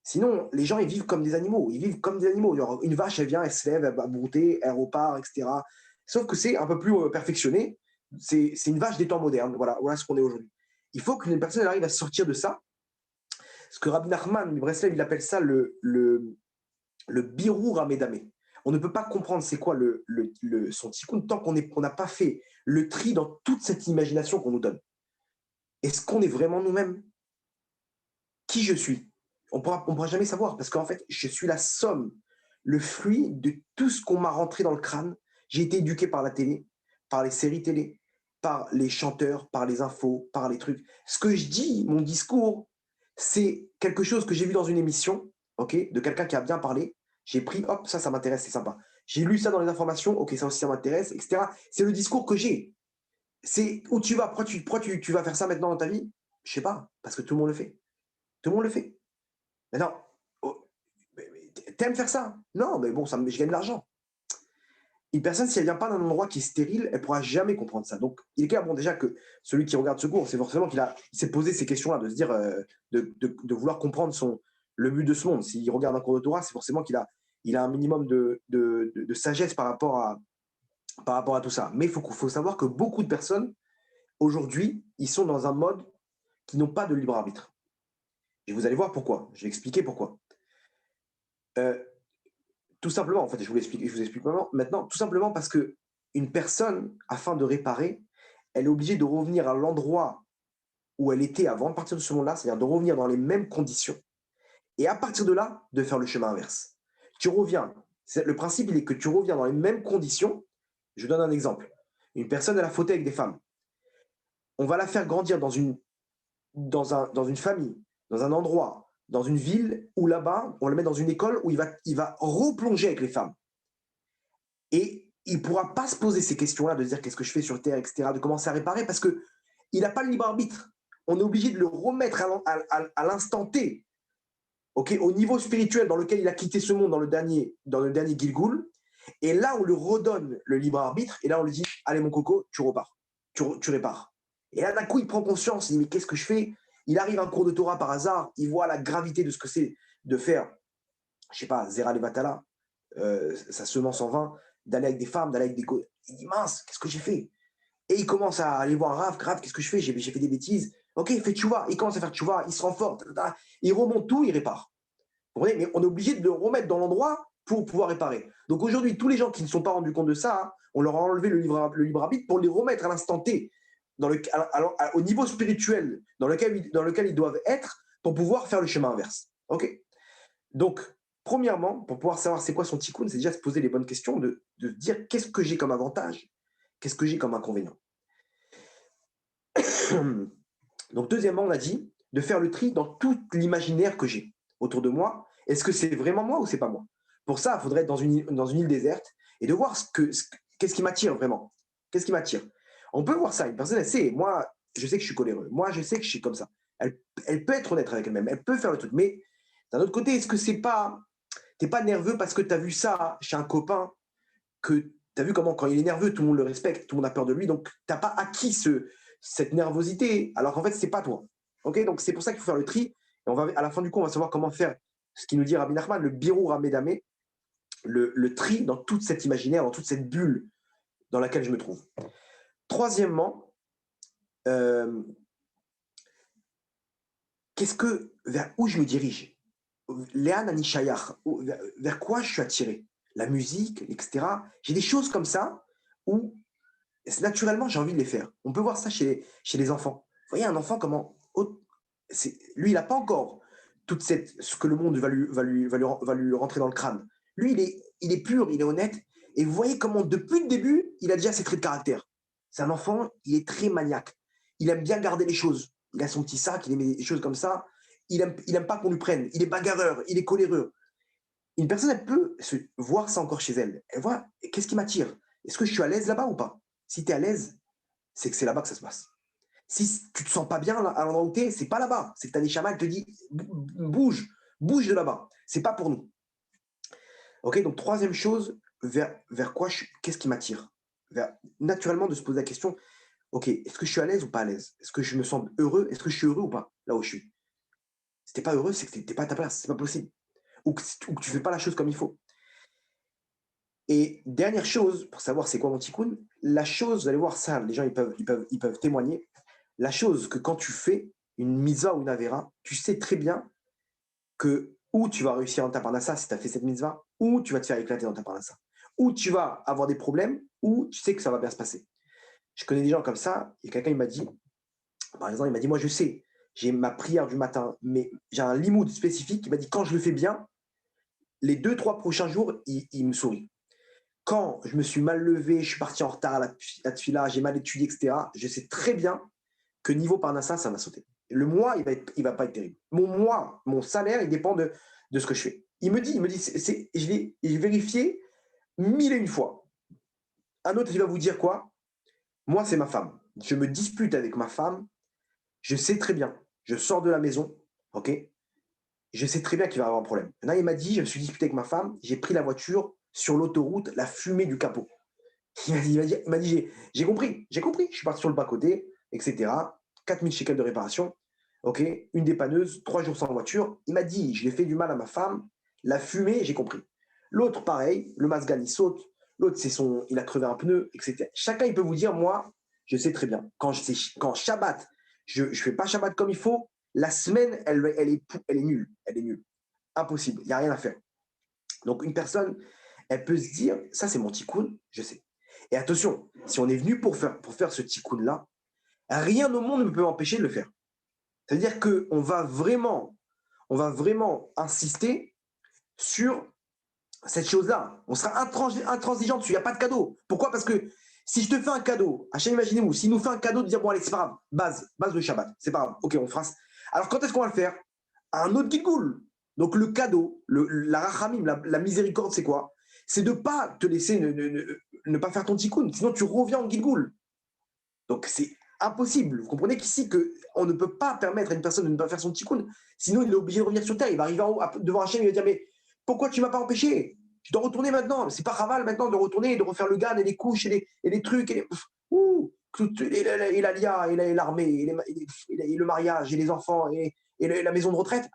Sinon, les gens, ils vivent comme des animaux. Ils vivent comme des animaux. Genre, une vache, elle vient, elle se lève, elle va brouter, elle repart, etc. Sauf que c'est un peu plus perfectionné. C'est une vache des temps modernes. Voilà ce qu'on est aujourd'hui. Il faut qu'une personne arrive à sortir de ça. Ce que Rabbi Nachman, Breslev, il appelle ça le birour amedame. On ne peut pas comprendre c'est quoi son tikkun tant qu'on n'a pas fait le tri dans toute cette imagination qu'on nous donne. Est-ce qu'on est vraiment nous-mêmes? Qui je suis? On pourra jamais savoir parce qu'en fait, je suis la somme, le fruit de tout ce qu'on m'a rentré dans le crâne. J'ai été éduqué par la télé, par les séries télé, par les chanteurs, par les infos, par les trucs. Ce que je dis, mon discours, c'est quelque chose que j'ai vu dans une émission, ok, de quelqu'un qui a bien parlé. J'ai pris, hop, ça m'intéresse, c'est sympa. J'ai lu ça dans les informations, ok, ça aussi, ça m'intéresse, etc. C'est le discours que j'ai. C'est où tu vas, pourquoi tu vas faire ça maintenant dans ta vie? Je sais pas, parce que tout le monde le fait. Tout le monde le fait. Mais non, oh, t'aimes faire ça? Non, mais bon, je gagne de l'argent. Une personne, si elle vient pas d'un endroit qui est stérile, elle pourra jamais comprendre ça. Donc, il est clair, bon, déjà que celui qui regarde ce cours, c'est forcément qu'il s'est posé ces questions-là, de se dire, de vouloir comprendre le but de ce monde. S'il regarde un cours de Torah, c'est forcément il a un minimum de sagesse par rapport à tout ça. Mais il faut savoir que beaucoup de personnes, aujourd'hui, ils sont dans un mode qui n'ont pas de libre arbitre. Et vous allez voir pourquoi. Je vais expliquer pourquoi. Tout simplement, en fait, je vous explique maintenant, tout simplement parce que une personne, afin de réparer, elle est obligée de revenir à l'endroit où elle était avant de partir de ce monde-là, c'est-à-dire de revenir dans les mêmes conditions. Et à partir de là, de faire le chemin inverse. Tu reviens. Le principe, il est que tu reviens dans les mêmes conditions. Je donne un exemple. Une personne, elle a fauté avec des femmes. On va la faire grandir dans une famille, dans un endroit, dans une ville où là-bas, on la met dans une école où il va replonger avec les femmes. Et il ne pourra pas se poser ces questions-là, de se dire qu'est-ce que je fais sur Terre, etc., de commencer à réparer, parce qu'il n'a pas le libre arbitre. On est obligé de le remettre à l'instant T, okay, au niveau spirituel dans lequel il a quitté ce monde dans le dernier Gilgul. Et là, on lui redonne le libre arbitre, et là, on lui dit allez, mon coco, tu repars, tu répares. Et là, d'un coup, il prend conscience, il dit mais qu'est-ce que je fais? Il arrive à un cours de Torah par hasard, il voit la gravité de ce que c'est de faire, je ne sais pas, Zera Levatala, sa semence en vain, d'aller avec des femmes, d'aller avec des... Il dit mince, qu'est-ce que j'ai fait? Et il commence à aller voir Rav, qu'est-ce que je fais? J'ai fait des bêtises. Ok, il fait tchouva, il commence à faire tchouva, il se renforce, il remonte tout, il répare. Vous comprenez? Mais on est obligé de le remettre dans l'endroit pour pouvoir réparer. Donc aujourd'hui, tous les gens qui ne sont pas rendus compte de ça, hein, on leur a enlevé le libre arbitre pour les remettre à l'instant T, au niveau spirituel dans lequel ils doivent être pour pouvoir faire le chemin inverse. Ok? Donc, premièrement, pour pouvoir savoir c'est quoi son tikkun, c'est déjà se poser les bonnes questions, de dire qu'est-ce que j'ai comme avantage, qu'est-ce que j'ai comme inconvénient. Donc, deuxièmement, on a dit de faire le tri dans tout l'imaginaire que j'ai autour de moi. Est-ce que c'est vraiment moi ou c'est pas moi? Pour ça, il faudrait être dans une île déserte et de voir qu'est-ce qui m'attire vraiment. Qu'est-ce qui m'attire? On peut voir ça. Une personne, elle sait, moi, je sais que je suis coléreux. Moi, je sais que je suis comme ça. Elle peut être honnête avec elle-même. Elle peut faire le truc. Mais d'un autre côté, est-ce que c'est pas... T'es pas nerveux parce que tu as vu ça chez un copain, que tu as vu comment, quand il est nerveux, tout le monde le respecte, tout le monde a peur de lui. Donc, tu n'as pas acquis cette nervosité, alors qu'en fait, c'est pas toi. Okay, donc, c'est pour ça qu'il faut faire le tri. Et à la fin du cours, on va savoir comment faire ce qu'il nous dit Rabbi Nachman, le birou ramedame, le tri dans toute cette imaginaire, dans toute cette bulle dans laquelle je me trouve. Troisièmement, vers où je me dirige? Léan Anishayach, vers quoi je suis attiré? La musique, etc. J'ai des choses comme ça où naturellement j'ai envie de les faire. On peut voir ça chez les enfants. Vous voyez un enfant comment lui il n'a pas encore toute ce que le monde va lui rentrer dans le crâne. Lui il est pur, il est honnête. Et vous voyez comment depuis le début il a déjà ses traits de caractère. C'est un enfant, il est très maniaque. Il aime bien garder les choses. Il a son petit sac, il aime des choses comme ça. Il aime pas qu'on lui prenne. Il est bagarreur, il est coléreux. Une personne, elle peut voir ça encore chez elle. Elle voit, qu'est-ce qui m'attire? Est-ce que je suis à l'aise là-bas ou pas? Si tu es à l'aise, c'est que c'est là-bas que ça se passe. Si tu te sens pas bien à l'endroit où tu es, c'est pas là-bas. C'est que ta neshama, elle te dit, bouge de là-bas. C'est pas pour nous. Ok, donc troisième chose, vers quoi qu'est-ce qui m'attire? Naturellement, de se poser la question, ok, est-ce que je suis à l'aise ou pas à l'aise? Est-ce que je me sens heureux? Est-ce que je suis heureux ou pas, là où je suis? Si t'es pas heureux, c'est que t'es pas à ta place, c'est pas possible. Ou que tu fais pas la chose comme il faut. Et dernière chose, pour savoir c'est quoi mon tikkun, la chose, vous allez voir ça, les gens ils peuvent témoigner, la chose que quand tu fais une mitzvah ou une avera, tu sais très bien que ou tu vas réussir dans ta parnassa si tu as fait cette mitzvah, ou tu vas te faire éclater dans ta parnassa. Ou tu vas avoir des problèmes, ou tu sais que ça va bien se passer. Je connais des gens comme ça, et quelqu'un il m'a dit, par exemple, il m'a dit, moi je sais, j'ai ma prière du matin, mais j'ai un limoud spécifique, il m'a dit, quand je le fais bien, les 2-3 prochains jours, il me sourit. Quand je me suis mal levé, je suis parti en retard à la tfila, j'ai mal étudié, etc., je sais très bien que niveau Parnassa, ça va sauter. Le mois, il va pas être terrible. Mon mois, mon salaire, il dépend de ce que je fais. Il me dit, j'ai vérifié 1001 fois. Un autre, il va vous dire quoi? Moi, c'est ma femme. Je me dispute avec ma femme. Je sais très bien. Je sors de la maison, ok? Je sais très bien qu'il va y avoir un problème. Là, il m'a dit, je me suis disputé avec ma femme, j'ai pris la voiture sur l'autoroute, la fumée du capot. Il m'a dit, j'ai compris, je suis parti sur le bas-côté, etc. 4000 shekels de réparation. ok, une dépanneuse, 3 jours sans voiture. Il m'a dit, je l'ai fait du mal à ma femme, la fumée, j'ai compris. L'autre, pareil, le Mazgan, il saute. L'autre, il a crevé un pneu, etc. Chacun, il peut vous dire, moi, je sais très bien. Quand Shabbat, je ne fais pas Shabbat comme il faut, la semaine, elle est nulle. Elle est nulle. Impossible. Il n'y a rien à faire. Donc, une personne, elle peut se dire, ça, c'est mon tikkun, je sais. Et attention, si on est venu pour faire ce tikkun-là, rien au monde ne peut m'empêcher de le faire. C'est-à-dire on va vraiment insister sur cette chose-là. On sera intransigeant dessus. Il n'y a pas de cadeau. Pourquoi? Parce que si je te fais un cadeau, Hachem, imaginez-vous, s'il nous fait un cadeau de dire, bon, allez, c'est pas grave, base de Shabbat, c'est pas grave, ok, on fera. Alors, quand est-ce qu'on va le faire? À un autre Gilgoul. Donc, le cadeau, la rachamim, la miséricorde, c'est quoi? C'est de ne pas te laisser ne pas faire ton tikkun. Sinon, tu reviens en Gilgoul. Donc, c'est impossible. Vous comprenez qu'ici, on ne peut pas permettre à une personne de ne pas faire son tikkun. Sinon, il est obligé de revenir sur Terre. Il va arriver en haut, devant Hachem, il va dire, mais pourquoi tu ne m'as pas empêché? Tu dois retourner maintenant. C'est pas raval maintenant de retourner et de refaire le GAN et les couches et les trucs. Et l'Alia, et l'armée, et le mariage, et les enfants, et la maison de retraite.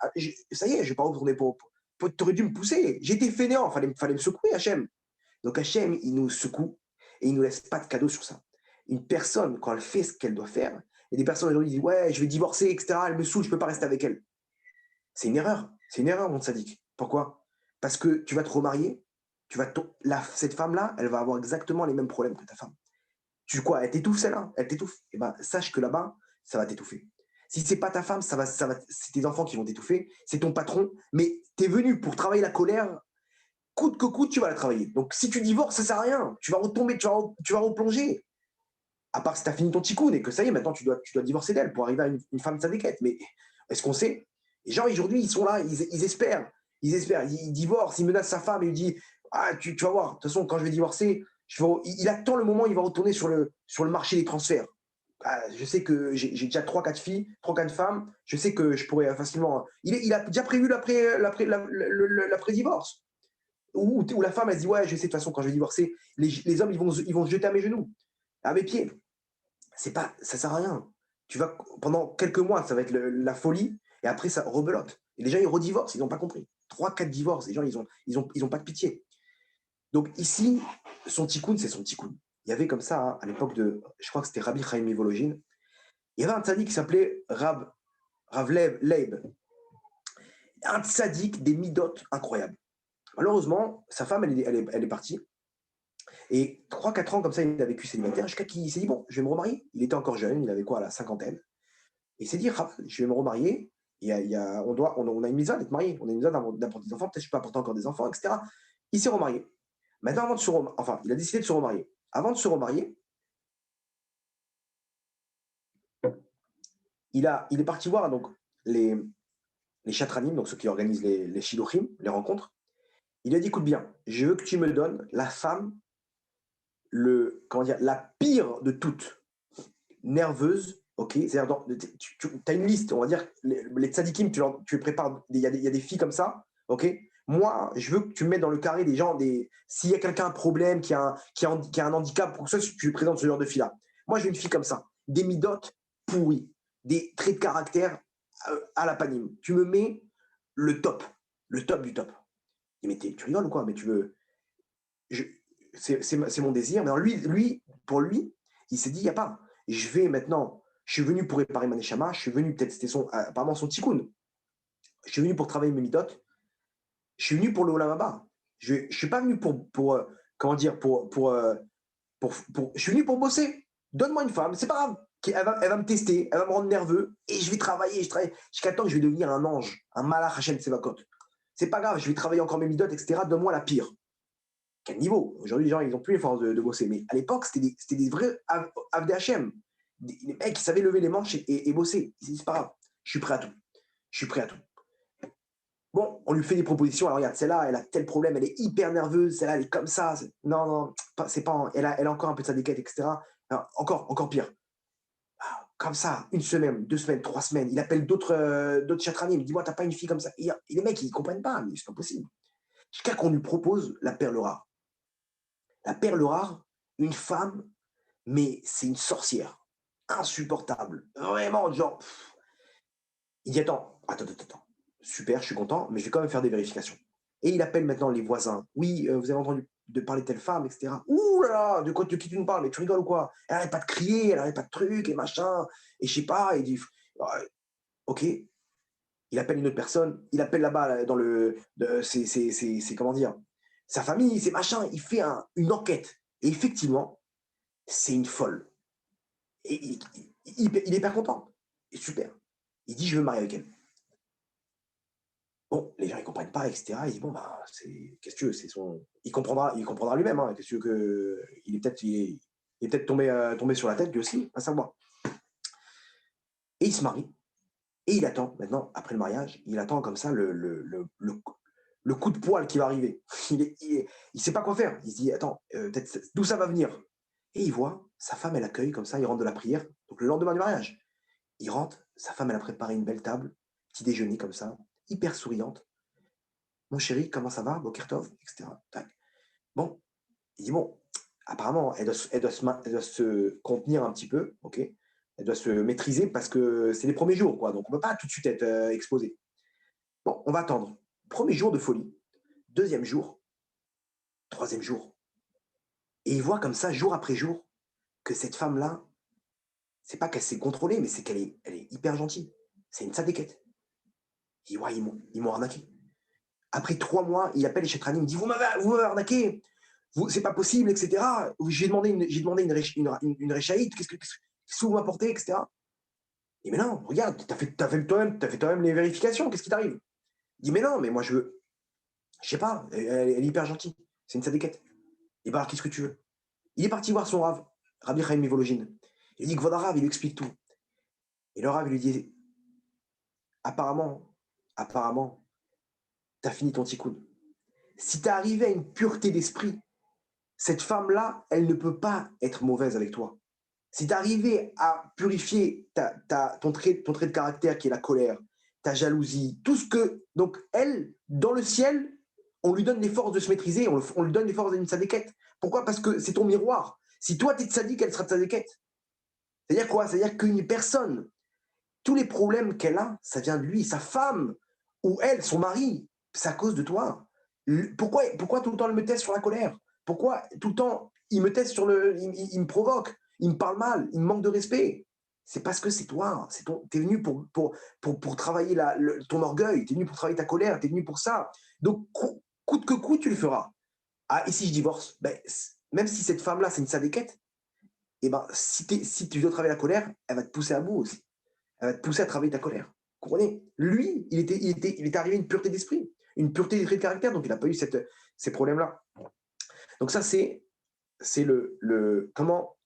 Ça y est, je ne vais pas retourner tu aurais dû me pousser. J'étais fainéant, fallait me secouer, Hachem. Donc Hachem, il nous secoue et il ne nous laisse pas de cadeau sur ça. Une personne, quand elle fait ce qu'elle doit faire, et des personnes aujourd'hui disent ouais, je vais divorcer, etc. Elle me saoule, je ne peux pas rester avec elle. C'est une erreur. C'est une erreur, mon sadique. Pourquoi? Parce que tu vas te remarier, cette femme-là, elle va avoir exactement les mêmes problèmes que ta femme. Elle t'étouffe celle-là, elle t'étouffe. Eh ben, sache que là-bas, ça va t'étouffer. Si c'est pas ta femme, c'est tes enfants qui vont t'étouffer, c'est ton patron, mais tu es venu pour travailler la colère, coûte que coûte, tu vas la travailler. Donc si tu divorces, ça sert à rien. Tu vas retomber, tu vas replonger. À part si tu as fini ton tikkun et que ça y est, maintenant tu dois divorcer d'elle pour arriver à une femme de sa déquête. Mais est-ce qu'on sait? Les gens aujourd'hui, ils sont là, ils espèrent. Ils divorcent, ils menacent sa femme et lui disent ah, tu vas voir, de toute façon, quand je vais divorcer, il attend le moment où il va retourner sur le marché des transferts. Ah, je sais que j'ai déjà 3-4 filles, 3-4 femmes, je sais que je pourrais facilement. Il a déjà prévu l'après-divorce. Où la femme, elle se dit ouais, je sais, de toute façon, quand je vais divorcer, les hommes, ils vont se jeter à mes genoux, à mes pieds. Ça sert à rien. Pendant quelques mois, ça va être la folie, et après, ça rebelote. Et les gens, ils redivorcent, ils n'ont pas compris. 3-4 divorces, les gens, ils ont pas de pitié. Donc ici, son tikkun, c'est son tikkun. Il y avait comme ça, hein, à l'époque je crois que c'était Rabbi Chaim Volojin, il y avait un tzaddik qui s'appelait Rav Leib. Un tzaddik des midotes incroyables. Malheureusement, sa femme, elle est partie. Et 3-4 ans comme ça, il a vécu célibataire jusqu'à qu'il s'est dit, bon, je vais me remarier. Il était encore jeune, il avait quoi, à la cinquantaine. Et il s'est dit, je vais me remarier. On a une mise d'être marié. On a une mise d'apporter des enfants. Peut-être que je peux apporter encore des enfants, etc. Il s'est remarié. Maintenant, il a décidé de se remarier. Avant de se remarier, il est parti voir donc les chatranim, donc ceux qui organisent les shilochim, les rencontres. Il a dit, écoute bien, je veux que tu me donnes la femme, la pire de toutes, nerveuse, ok? C'est-à-dire, tu as une liste, on va dire, les tzadikim, tu les prépares, il y a des filles comme ça, ok? Moi, je veux que tu me mettes dans le carré des gens, s'il y a quelqu'un un problème, qui a un handicap, pour que tu lui présentes ce genre de fille-là. Moi, je veux une fille comme ça, des midotes pourries, des traits de caractère à la panime. Tu me mets le top du top. Mais tu rigoles ou quoi? Mais tu veux. je- c'est mon désir. Mais alors pour lui, il s'est dit, il n'y a pas. Je vais maintenant, je suis venu pour réparer ma neshama, je suis venu, peut-être c'était apparemment son tikkun. Je suis venu pour travailler mes midotes, je suis venu pour le Olam Haba. Je ne suis pas venu comment dire, je suis venu pour bosser. Donne-moi une femme, c'est pas grave. Elle va me tester, elle va me rendre nerveux, et je vais travailler, jusqu'à temps que je vais devenir un ange, un malach Hashem Tsevakot. C'est pas grave, je vais travailler encore mes midotes, etc. Donne-moi la pire. Quel niveau? Aujourd'hui, les gens, ils n'ont plus les forces de bosser. Mais à l'époque, c'était des vrais AVDHM. Les mecs qui savaient lever les manches et bosser. Ils disent, c'est pas grave, je suis prêt à tout. Je suis prêt à tout. Bon, on lui fait des propositions. Alors, regarde, celle-là, elle a tel problème, elle est hyper nerveuse. Celle-là, elle est comme ça. Non, non, c'est pas. Elle a encore un peu de sa déquête, etc. Alors, encore pire. Comme ça, une semaine, 2 semaines, 3 semaines. Il appelle d'autres chatranim. Il me dit, moi, t'as pas une fille comme ça. Et les mecs, ils comprennent pas. Mais c'est pas possible. Jusqu'à qu'on lui propose la perle rare. La perle rare, une femme, mais c'est une sorcière. Insupportable. Vraiment, genre. Il dit attends, super, je suis content, mais je vais quand même faire des vérifications. Et il appelle maintenant les voisins. Oui, vous avez entendu de parler de telle femme, etc. Ouh là là, de qui tu nous parles? Mais tu rigoles ou quoi? Elle n'arrête pas de crier, elle n'arrête pas de trucs et machin. Et je sais pas, il dit, ok, il appelle une autre personne, il appelle là-bas dans c'est comment dire, sa famille, c'est machin, il fait une enquête. Et effectivement, c'est une folle. Et il est hyper content. Et super. Il dit, je veux me marier avec elle. Bon, les gens ils comprennent pas, etc. Il dit bon bah qu'est-ce que tu veux, c'est son. Il comprendra lui-même. Hein, qu'est-ce que tu veux que il est peut-être tombé sur la tête lui aussi, à savoir. Et il se marie et il attend maintenant après le mariage, il attend comme ça le coup de poil qui va arriver. Il sait pas quoi faire. Il se dit attends, peut-être d'où ça va venir. Et il voit sa femme, elle accueille comme ça, il rentre de la prière. Donc le lendemain du mariage, il rentre, sa femme elle a préparé une belle table, petit déjeuner comme ça, hyper souriante. Mon chéri, comment ça va? Bokertov, etc. Tac. Bon, il dit bon, apparemment, elle doit se contenir un petit peu, ok? Elle doit se maîtriser parce que c'est les premiers jours, quoi. Donc on ne peut pas tout de suite être exposé. Bon, on va attendre. Premier jour de folie, deuxième jour, troisième jour. Et il voit comme ça, jour après jour, que cette femme-là, c'est pas qu'elle s'est contrôlée, mais c'est qu'elle est hyper gentille. C'est une sadéquette. Il dit, ouais, ils m'ont arnaqué. Après 3 mois, il appelle les chetranim, il dit, vous m'avez arnaqué. C'est pas possible, etc. J'ai demandé une réchaïte, qu'est-ce que vous m'apportez, etc. Il dit, mais non, regarde, t'as fait toi-même les vérifications, qu'est-ce qui t'arrive? Il dit, mais non, mais moi je sais pas, elle est hyper gentille, c'est une sadéquette. Il dit, bah alors qu'est-ce que tu veux? Il est parti voir son Rav, Rabbi Chaim Mivologine. Il dit que votre Rav, il lui explique tout. Et le Rav, il lui dit, apparemment, t'as fini ton tikkun. Si t'es arrivé à une pureté d'esprit, cette femme-là, elle ne peut pas être mauvaise avec toi. Si tu arrivé à purifier ton trait de caractère qui est la colère, ta jalousie, tout ce que. Donc, elle, dans le ciel, on lui donne les forces de se maîtriser, on lui donne les forces d'une tzadékette. Pourquoi? Parce que c'est ton miroir. Si toi, tu es tzaddik, elle sera tzadékette. C'est-à-dire quoi? C'est-à-dire qu'une personne, tous les problèmes qu'elle a, ça vient de lui. Sa femme, ou elle, son mari, c'est à cause de toi. Pourquoi tout le temps elle me teste sur la colère? Pourquoi tout le temps il me teste il me provoque, il me parle mal, il me manque de respect? C'est parce que c'est toi, t'es venu pour travailler ton orgueil, t'es venu pour travailler ta colère, t'es venu pour ça. Donc, coûte que coûte, tu le feras. Ah, et si je divorce, ben, même si cette femme-là, c'est une sadéquette, eh ben, si tu dois travailler la colère, elle va te pousser à bout aussi. Elle va te pousser à travailler ta colère. Vous comprenez? Lui, il était arrivé à une pureté d'esprit, une pureté de caractère, donc il n'a pas eu ces problèmes-là. Donc ça, c'est comment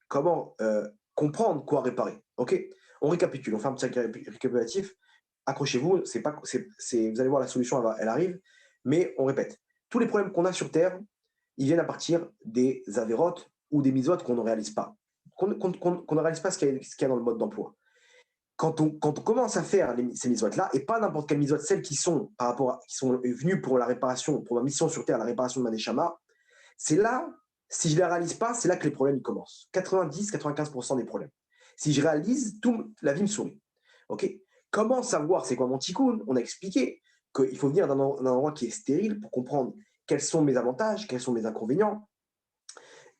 comprendre quoi réparer. Ok? On récapitule, on fait un petit récapitulatif. Accrochez-vous, vous allez voir la solution, elle arrive, mais on répète. Tous les problèmes qu'on a sur Terre, ils viennent à partir des avérotes ou des misotes qu'on ne réalise pas. Qu'on ne réalise pas ce qu'il y a dans le mode d'emploi. Quand on commence à faire ces misotes-là, et pas n'importe quelles misotes, celles qui sont venues pour la réparation, pour ma mission sur Terre, la réparation de ma neshama, c'est là, si je ne les réalise pas, c'est là que les problèmes commencent. 90-95% des problèmes. Si je réalise, la vie me sourit. Ok? Comment savoir c'est quoi mon tikkun? On a expliqué qu'il faut venir d'un endroit qui est stérile pour comprendre quels sont mes avantages, quels sont mes inconvénients.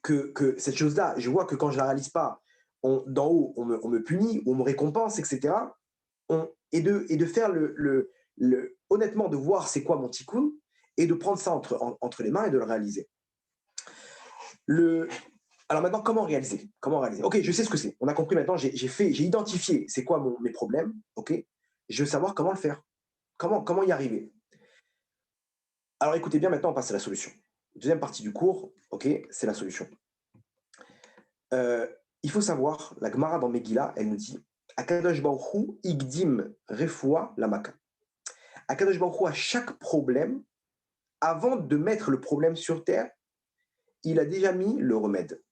Que cette chose-là, je vois que quand je ne la réalise pas, d'en haut, on me punit, on me récompense, etc. Et de faire honnêtement, de voir c'est quoi mon tikkun et de prendre ça entre les mains et de le réaliser. Alors maintenant, comment réaliser? Ok, je sais ce que c'est. On a compris maintenant, j'ai identifié c'est quoi mes problèmes. Ok, je veux savoir comment le faire. Comment y arriver? Alors écoutez bien, maintenant on passe à la solution. Deuxième partie du cours, ok, c'est la solution. Il faut savoir, la Gemara dans Megillah, elle nous dit Akadosh Baruch Hu igdim refoua lamaka. Akadosh Baruch Hu, à chaque problème, avant de mettre le problème sur terre, il a déjà mis le remède.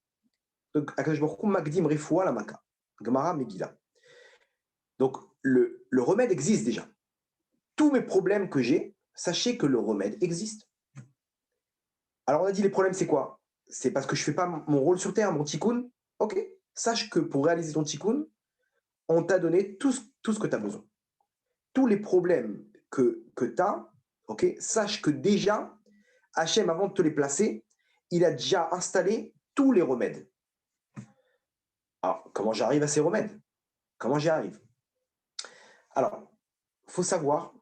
Donc, Akadosh Baruch Hu magdim refoua lamaka. Gemara Megillah. Donc, le remède existe déjà. Tous mes problèmes que j'ai, sachez que le remède existe. Alors, on a dit les problèmes, c'est quoi? C'est parce que je ne fais pas mon rôle sur terre, mon tikkun. Ok, sache que pour réaliser ton tikkun, on t'a donné tout ce que tu as besoin. tous les problèmes que tu as, ok, sache que déjà, Hachem, avant de te les placer, il a déjà installé tous les remèdes. Alors, comment j'arrive à ces remèdes? Comment j'y arrive? Alors, il faut savoir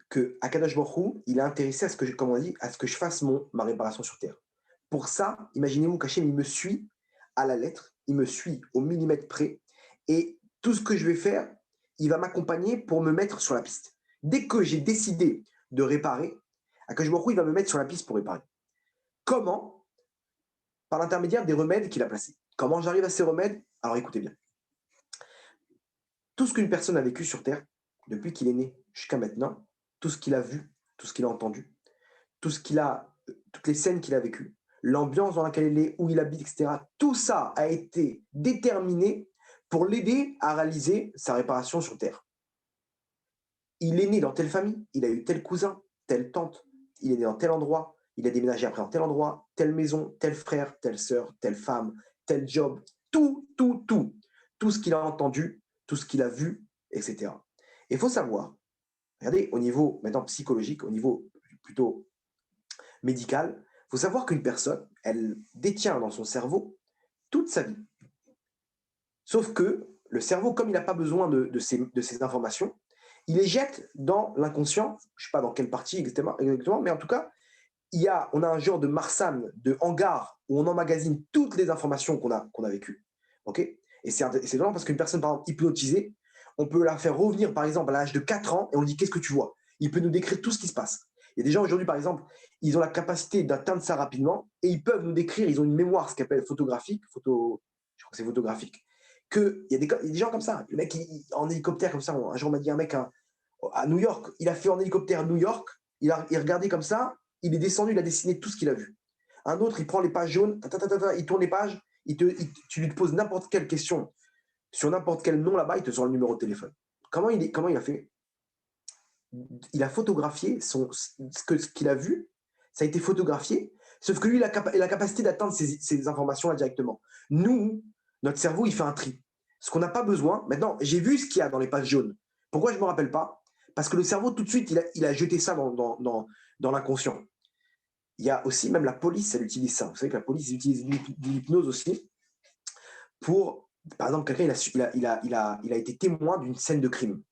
que Akadosh Baruch Hu, il est intéressé à ce que, comme on dit, à ce que je fasse ma réparation sur terre. Pour ça, imaginez-vous qu'Hachem, il me suit à la lettre, il me suit au millimètre près, et tout ce que je vais faire, il va m'accompagner pour me mettre sur la piste. Dès que j'ai décidé de réparer, Akadosh Baruch Hu, il va me mettre sur la piste pour réparer. Comment? Par l'intermédiaire des remèdes qu'il a placés. Comment j'arrive à ces remèdes? Alors écoutez bien. Tout ce qu'une personne a vécu sur Terre, depuis qu'il est né jusqu'à maintenant, tout ce qu'il a vu, tout ce qu'il a entendu, toutes les scènes qu'il a vécues, l'ambiance dans laquelle il est, où il habite, etc., tout ça a été déterminé pour l'aider à réaliser sa réparation sur Terre. Il est né dans telle famille, il a eu tel cousin, telle tante, il est né dans tel endroit, il a déménagé après dans tel endroit, telle maison, tel frère, telle sœur, telle femme, tel job, tout ce qu'il a entendu, tout ce qu'il a vu, etc. Et il faut savoir, regardez, au niveau maintenant psychologique, au niveau plutôt médical, il faut savoir qu'une personne, elle détient dans son cerveau toute sa vie. Sauf que le cerveau, comme il n'a pas besoin de ces informations, il les jette dans l'inconscient, je ne sais pas dans quelle partie exactement, mais en tout cas, on a un genre de marsane, de hangar, où on emmagasine toutes les informations qu'on a vécues. Okay, et c'est vraiment parce qu'une personne, par exemple, hypnotisée, on peut la faire revenir, par exemple, à l'âge de 4 ans, et on lui dit, qu'est-ce que tu vois? Il peut nous décrire tout ce qui se passe. Il y a des gens aujourd'hui, par exemple, ils ont la capacité d'atteindre ça rapidement, et ils peuvent nous décrire, ils ont une mémoire, ce qu'on appelle photographique, je crois que c'est photographique, il y a des gens comme ça. Le mec, en hélicoptère comme ça, un jour on m'a dit un mec à New York, il a fait en hélicoptère à New York, il regardait comme ça, il est descendu, il a dessiné tout ce qu'il a vu. Un autre, il prend les pages jaunes, il tourne les pages, tu lui poses n'importe quelle question sur n'importe quel nom là-bas, il te sort le numéro de téléphone. Comment il a fait? Il a photographié ce qu'il a vu, ça a été photographié, sauf que lui, il a la capacité d'atteindre ces informations-là directement. Nous, notre cerveau, il fait un tri. Ce qu'on n'a pas besoin, maintenant, j'ai vu ce qu'il y a dans les pages jaunes. Pourquoi je ne me rappelle pas? Parce que le cerveau, tout de suite, il a jeté ça dans l'inconscient. Il y a aussi, même la police, elle utilise ça. Vous savez que la police utilise l'hypnose aussi pour, par exemple, quelqu'un, il a été témoin d'une scène de crime,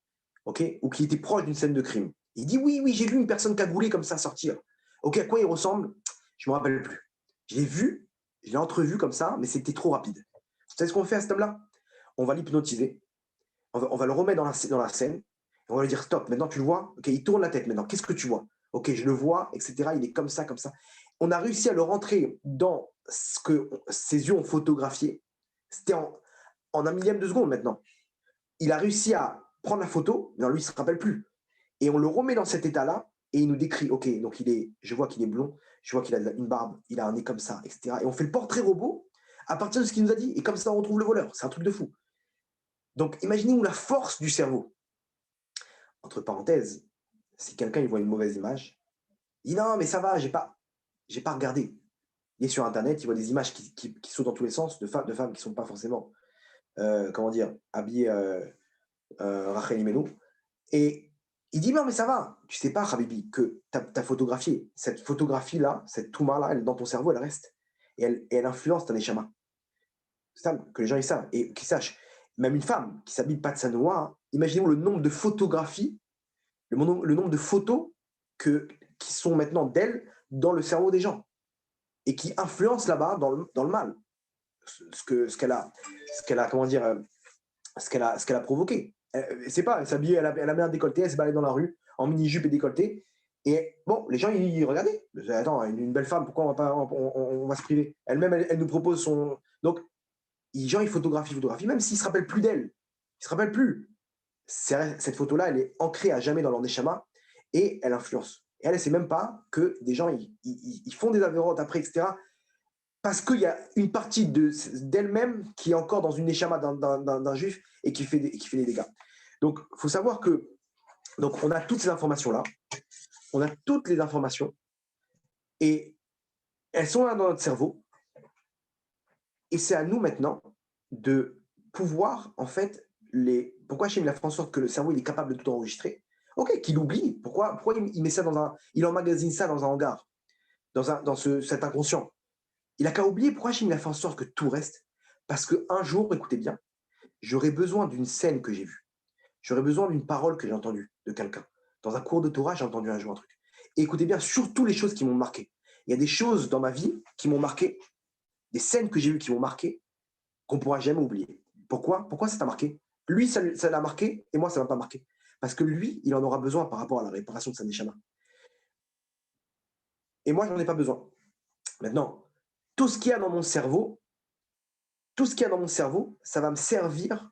ok, ou qui était proche d'une scène de crime. Il dit, oui, j'ai vu une personne cagoulée comme ça sortir. Ok, à quoi il ressemble? Je ne me rappelle plus. Je l'ai vu, je l'ai entrevu comme ça, mais c'était trop rapide. Vous savez ce qu'on fait à cet homme-là? On va l'hypnotiser, on va le remettre dans la scène, et on va lui dire, stop, maintenant tu le vois? Ok, il tourne la tête maintenant, qu'est-ce que tu vois? Ok, je le vois, etc. Il est comme ça, comme ça. On a réussi à le rentrer dans ce que ses yeux ont photographié. C'était en un millième de seconde maintenant. Il a réussi à prendre la photo, mais lui, il ne se rappelle plus. Et on le remet dans cet état-là, et il nous décrit, ok, donc je vois qu'il est blond, je vois qu'il a une barbe, il a un nez comme ça, etc. Et on fait le portrait robot à partir de ce qu'il nous a dit, et comme ça, on retrouve le voleur. C'est un truc de fou. Donc, imaginez-vous la force du cerveau. Entre parenthèses, si quelqu'un il voit une mauvaise image, il dit non, mais ça va, j'ai pas regardé. Il est sur Internet, il voit des images qui sautent dans tous les sens de femmes qui ne sont pas forcément, comment dire, habillées Rachel Imenu. Et il dit non, mais ça va. Tu sais pas, Habibi, que tu as photographié. Cette photographie-là, cette Touma-là, dans ton cerveau, elle reste. Et elle influence ton échama. C'est ça, que les gens ils savent. Et qu'ils sachent. Même une femme qui s'habille pas de sa noire, imaginez-vous le nombre de photographies, le nombre de photos qui sont maintenant d'elle dans le cerveau des gens. Et qui influencent là-bas dans le mal. Ce qu'elle a, comment dire, ce qu'elle a provoqué. C'est pas, elle s'habillait, elle a mis un décolleté, elle s'est baladée dans la rue en mini-jupe et décolleté. Et bon, les gens, ils regardaient. Attends, une belle femme, pourquoi on va se priver? Elle-même, elle nous propose son. Donc, les gens, ils photographient, même s'ils se rappellent plus d'elle. Ils se rappellent plus. Cette photo-là, elle est ancrée à jamais dans leur neshama et elle influence. Et elle ne sait même pas que des gens, ils font des avérotes après, etc. Parce qu'il y a une partie d'elle-même qui est encore dans une neshama d'un juif et qui fait des dégâts. Donc, il faut savoir que on a toutes ces informations-là, on a toutes les informations, et elles sont là dans notre cerveau, et c'est à nous maintenant de pouvoir, en fait, pourquoi Hachem a fait en sorte que le cerveau il est capable de tout enregistrer? Ok, qu'il oublie. Pourquoi il met ça il emmagasine ça dans un hangar, cet inconscient. Il a qu'à oublier. Pourquoi Hachem il a fait en sorte que tout reste? Parce qu'un jour, écoutez bien, j'aurais besoin d'une scène que j'ai vue. J'aurais besoin d'une parole que j'ai entendue de quelqu'un. Dans un cours de Torah, j'ai entendu un jour un truc. Et écoutez bien, surtout les choses qui m'ont marqué. Il y a des choses dans ma vie qui m'ont marqué, des scènes que j'ai eues qui m'ont marqué, qu'on ne pourra jamais oublier. Pourquoi ça t'a marqué? Lui, ça l'a marqué, et moi, ça ne m'a pas marqué. Parce que lui, il en aura besoin par rapport à la réparation de sa neshama. Et moi, je n'en ai pas besoin. Maintenant, tout ce qu'il y a dans mon cerveau, ça va me servir.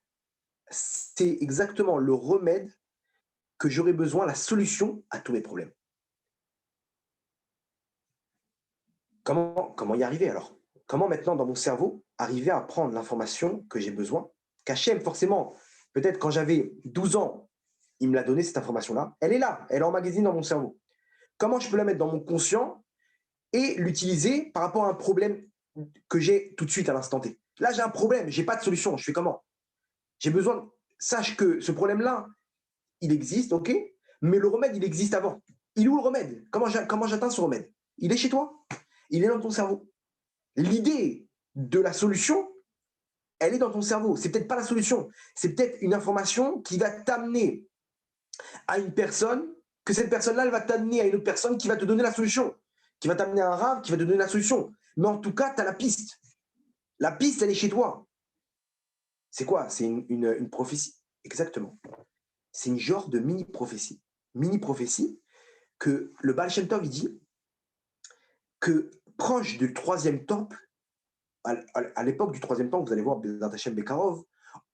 C'est exactement le remède que j'aurais besoin, la solution à tous mes problèmes. Comment y arriver alors? Comment maintenant dans mon cerveau arriver à prendre l'information que j'ai besoin? Qu'Hachem, forcément, peut-être quand j'avais 12 ans, il me l'a donné cette information-là. Elle est là, elle est emmagasine dans mon cerveau. Comment je peux la mettre dans mon conscient et l'utiliser par rapport à un problème que j'ai tout de suite à l'instant T? Là, j'ai un problème, j'ai pas de solution. Je fais comment? J'ai besoin, sache que ce problème-là, il existe, ok, mais le remède, il existe avant. Il est où le remède? Comment j'atteins ce remède? Il est chez toi, il est dans ton cerveau. L'idée de la solution, elle est dans ton cerveau. C'est peut-être pas la solution, c'est peut-être une information qui va t'amener à une personne, que cette personne-là, elle va t'amener à une autre personne qui va te donner la solution, qui va t'amener à un rave, qui va te donner la solution. Mais en tout cas, tu as la piste. La piste, elle est chez toi. C'est quoi? C'est une prophétie. Exactement. C'est une genre de mini-prophétie. Mini-prophétie que le Baal Shem Tov, il dit que proche du troisième temple, à l'époque du troisième temple, vous allez voir, Bezrat Hashem Bekarov,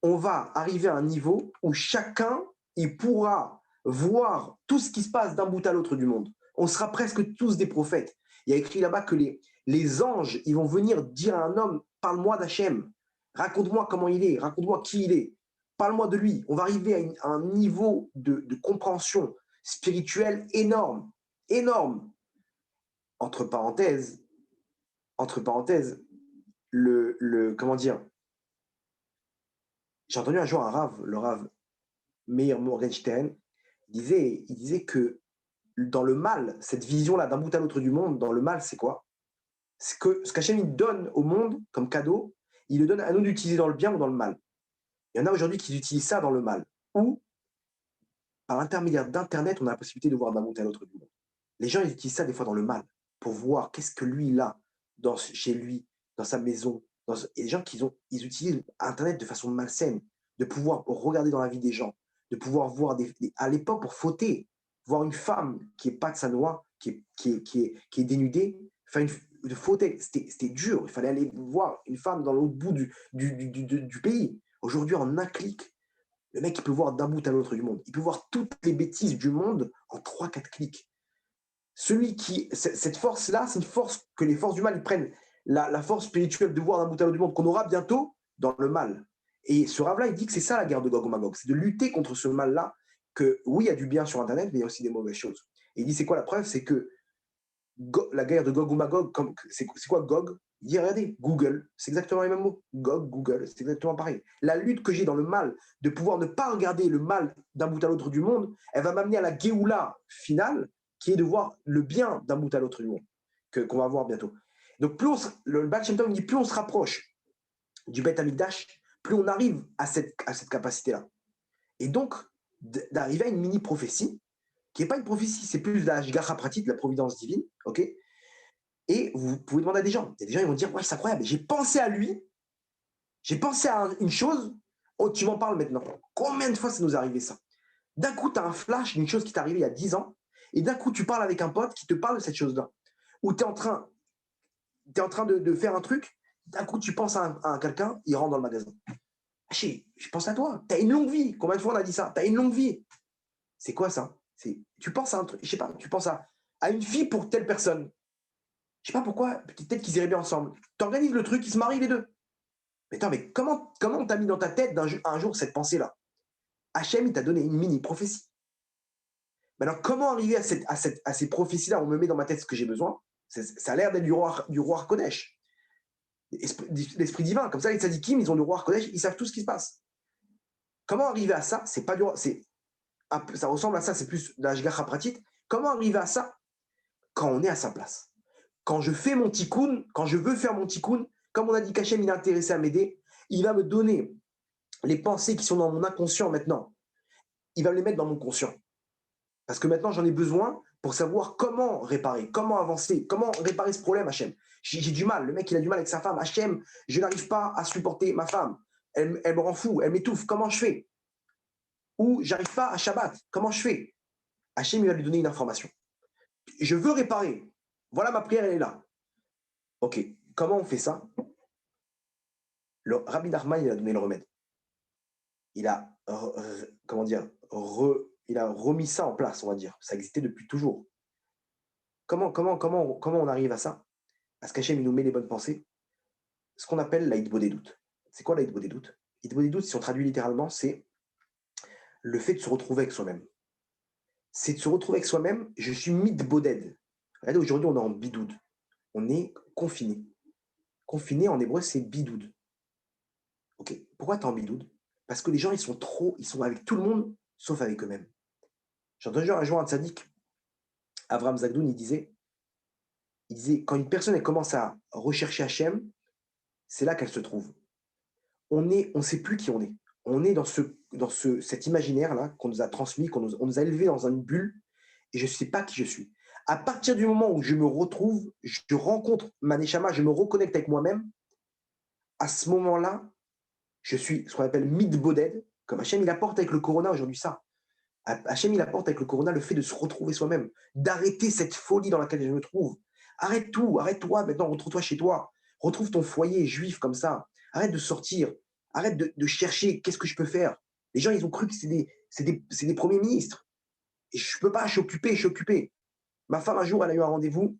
on va arriver à un niveau où chacun, il pourra voir tout ce qui se passe d'un bout à l'autre du monde. On sera presque tous des prophètes. Il y a écrit là-bas que les anges, ils vont venir dire à un homme, parle-moi d'Hachem, raconte-moi comment il est, raconte-moi qui il est, parle-moi de lui. On va arriver à un niveau de compréhension spirituelle énorme, énorme. Entre parenthèses, comment dire, j'ai entendu un jour un rave, le rave Meir Morgenstern, il disait que dans le mal, cette vision-là d'un bout à l'autre du monde, dans le mal, c'est quoi? C'est que ce qu'Hachem donne au monde comme cadeau, il le donne à nous d'utiliser dans le bien ou dans le mal. Il y en a aujourd'hui qui utilisent ça dans le mal. Ou, par l'intermédiaire d'Internet, on a la possibilité de voir d'un bout à l'autre du monde. Les gens, ils utilisent ça des fois dans le mal, pour voir qu'est-ce que lui, il a chez lui, dans sa maison. Et les gens, ils utilisent Internet de façon malsaine, de pouvoir regarder dans la vie des gens, de pouvoir voir à l'époque, pour fauter, voir une femme qui n'est pas de sa noix, qui est dénudée, de fauter. C'était dur. Il fallait aller voir une femme dans l'autre bout du pays. Aujourd'hui, en un clic, le mec, il peut voir d'un bout à l'autre du monde. Il peut voir toutes les bêtises du monde en 3-4 clics. Cette force-là, c'est une force que les forces du mal, ils prennent la force spirituelle de voir d'un bout à l'autre du monde qu'on aura bientôt dans le mal. Et ce rave-là, il dit que c'est ça la guerre de Gog et Magog, c'est de lutter contre ce mal-là, que oui, il y a du bien sur Internet, mais il y a aussi des mauvaises choses. Et il dit, c'est quoi la preuve? C'est que la guerre de Gog ou Magog, c'est quoi Gog? Il dit, regardez, Google, c'est exactement les mêmes mots. Gog, Google, c'est exactement pareil. La lutte que j'ai dans le mal, de pouvoir ne pas regarder le mal d'un bout à l'autre du monde, elle va m'amener à la Géoula finale, qui est de voir le bien d'un bout à l'autre du monde, qu'on va voir bientôt. Donc, le Baal Shem Tov dit, plus on se rapproche du Beth Amikdash, plus on arrive à cette capacité-là. Et donc, d'arriver à une mini-prophétie, qui n'est pas une prophétie, c'est plus de la Shgacha pratique, de la providence divine, ok? Et vous pouvez demander à des gens. Il y a des gens, ils vont dire, ouais, c'est incroyable, j'ai pensé à lui, j'ai pensé à une chose, oh, tu m'en parles maintenant. Combien de fois ça nous est arrivé ça? D'un coup, tu as un flash d'une chose qui t'est arrivée il y a 10 ans, et d'un coup, tu parles avec un pote qui te parle de cette chose-là. Ou tu es en train de faire un truc, d'un coup, tu penses à quelqu'un, il rentre dans le magasin. Je pense à toi, tu as une longue vie. Combien de fois on a dit ça? Tu as une longue vie. C'est quoi ça? Tu penses à un truc, je sais pas, tu penses à une fille pour telle personne. Je sais pas pourquoi, peut-être qu'ils iraient bien ensemble. Tu organises le truc, ils se marient les deux. Mais attends, mais comment on t'a mis dans ta tête un jour cette pensée-là? Hachem, il t'a donné une mini-prophétie. Mais alors, comment arriver à ces prophéties-là? On me met dans ma tête ce que j'ai besoin. Ça a l'air d'être du roi Kodesh. L'esprit divin. Comme ça, les tzadikim, ils ont le roi Kodesh, ils savent tout ce qui se passe. Comment arriver à ça? C'est pas du roi. Ça ressemble à ça, c'est plus de la Hashgacha pratique. Comment arriver à ça? Quand on est à sa place. Quand je fais mon tikkun, quand je veux faire mon tikkun, comme on a dit qu'Hachem il est intéressé à m'aider, il va me donner les pensées qui sont dans mon inconscient maintenant. Il va me les mettre dans mon conscient. Parce que maintenant, j'en ai besoin pour savoir comment réparer, comment avancer, comment réparer ce problème, Hachem. J'ai du mal. Le mec, il a du mal avec sa femme. Hachem, je n'arrive pas à supporter ma femme. Elle me rend fou, elle m'étouffe. Comment je fais? Ou j'arrive pas à Shabbat. Comment je fais? Hachem, il va lui donner une information. Je veux réparer. Voilà, ma prière, elle est là. OK. Comment on fait ça? Le Rabbi Nachman, il a donné le remède. Il a, comment dire, il a remis ça en place, on va dire. Ça existait depuis toujours. Comment on arrive à ça? À ce qu'Hachem, il nous met les bonnes pensées. Ce qu'on appelle l'Aïdbo des doutes. C'est quoi l'Aïdbo des doutes? L'Aïdbo des doutes, si on traduit littéralement, c'est le fait de se retrouver avec soi-même. C'est de se retrouver avec soi-même. Je suis midboded. Regardez, aujourd'hui, on est en bidoud. On est confiné. Confiné, en hébreu, c'est bidoud. OK. Pourquoi tu es en bidoud? Parce que les gens, ils sont avec tout le monde, sauf avec eux-mêmes. J'ai entendu un jour un tzaddik, Avraham Zagdoun, il disait, quand une personne elle commence à rechercher Hachem, c'est là qu'elle se trouve. On ne sait plus qui on est. On est dans cet imaginaire-là qu'on nous a transmis, on nous a élevés dans une bulle, et je ne sais pas qui je suis. À partir du moment où je me retrouve, je rencontre ma neshama, je me reconnecte avec moi-même, à ce moment-là, je suis ce qu'on appelle midboded, comme Hachem il apporte avec le corona aujourd'hui ça. Hachem il apporte avec le corona le fait de se retrouver soi-même, d'arrêter cette folie dans laquelle je me trouve. Arrête tout, arrête-toi maintenant, retrouve-toi chez toi, retrouve ton foyer juif comme ça, arrête de sortir, arrête de chercher qu'est-ce que je peux faire. Les gens ils ont cru que c'est des premiers ministres. Et je peux pas, je suis occupé. Ma femme un jour elle a eu un rendez-vous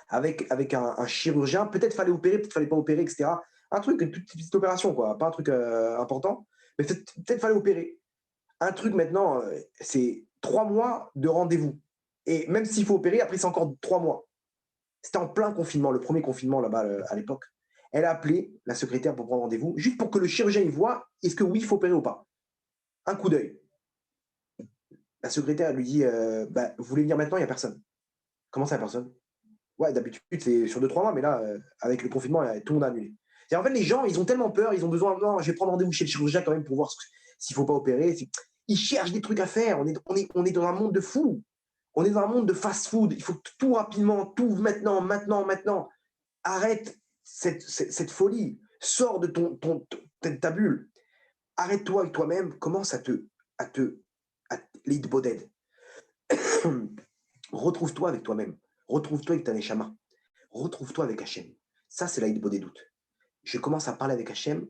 avec un chirurgien, peut-être fallait opérer, peut-être fallait pas opérer, etc. Un truc, une petite opération quoi, pas un truc important, mais peut-être fallait opérer. Un truc maintenant, c'est 3 mois de rendez-vous. Et même s'il faut opérer, après, c'est encore 3 mois. C'était en plein confinement, le premier confinement là-bas à l'époque. Elle a appelé la secrétaire pour prendre rendez-vous, juste pour que le chirurgien il voit est-ce que oui, il faut opérer ou pas. Un coup d'œil. La secrétaire elle lui dit bah, vous voulez venir maintenant, il n'y a personne. Comment ça, il n'y a personne? Ouais, d'habitude, c'est sur 2-3 mois, mais là, avec le confinement, tout le monde a annulé. Et en fait, les gens, ils ont tellement peur, ils ont besoin, non, je vais prendre rendez-vous chez le chirurgien quand même pour voir s'il ne faut pas opérer. Ils cherchent des trucs à faire. On est dans un monde de fous. On est dans un monde de fast-food. Il faut tout rapidement, tout maintenant, maintenant, maintenant. Arrête cette folie. Sors de ta bulle. Arrête-toi avec toi-même. Commence à lead boded. Retrouve-toi avec toi-même. Retrouve-toi avec ta neshama. Retrouve-toi avec Hachem. Ça, c'est l'aïdbo des doutes. Je commence à parler avec Hachem.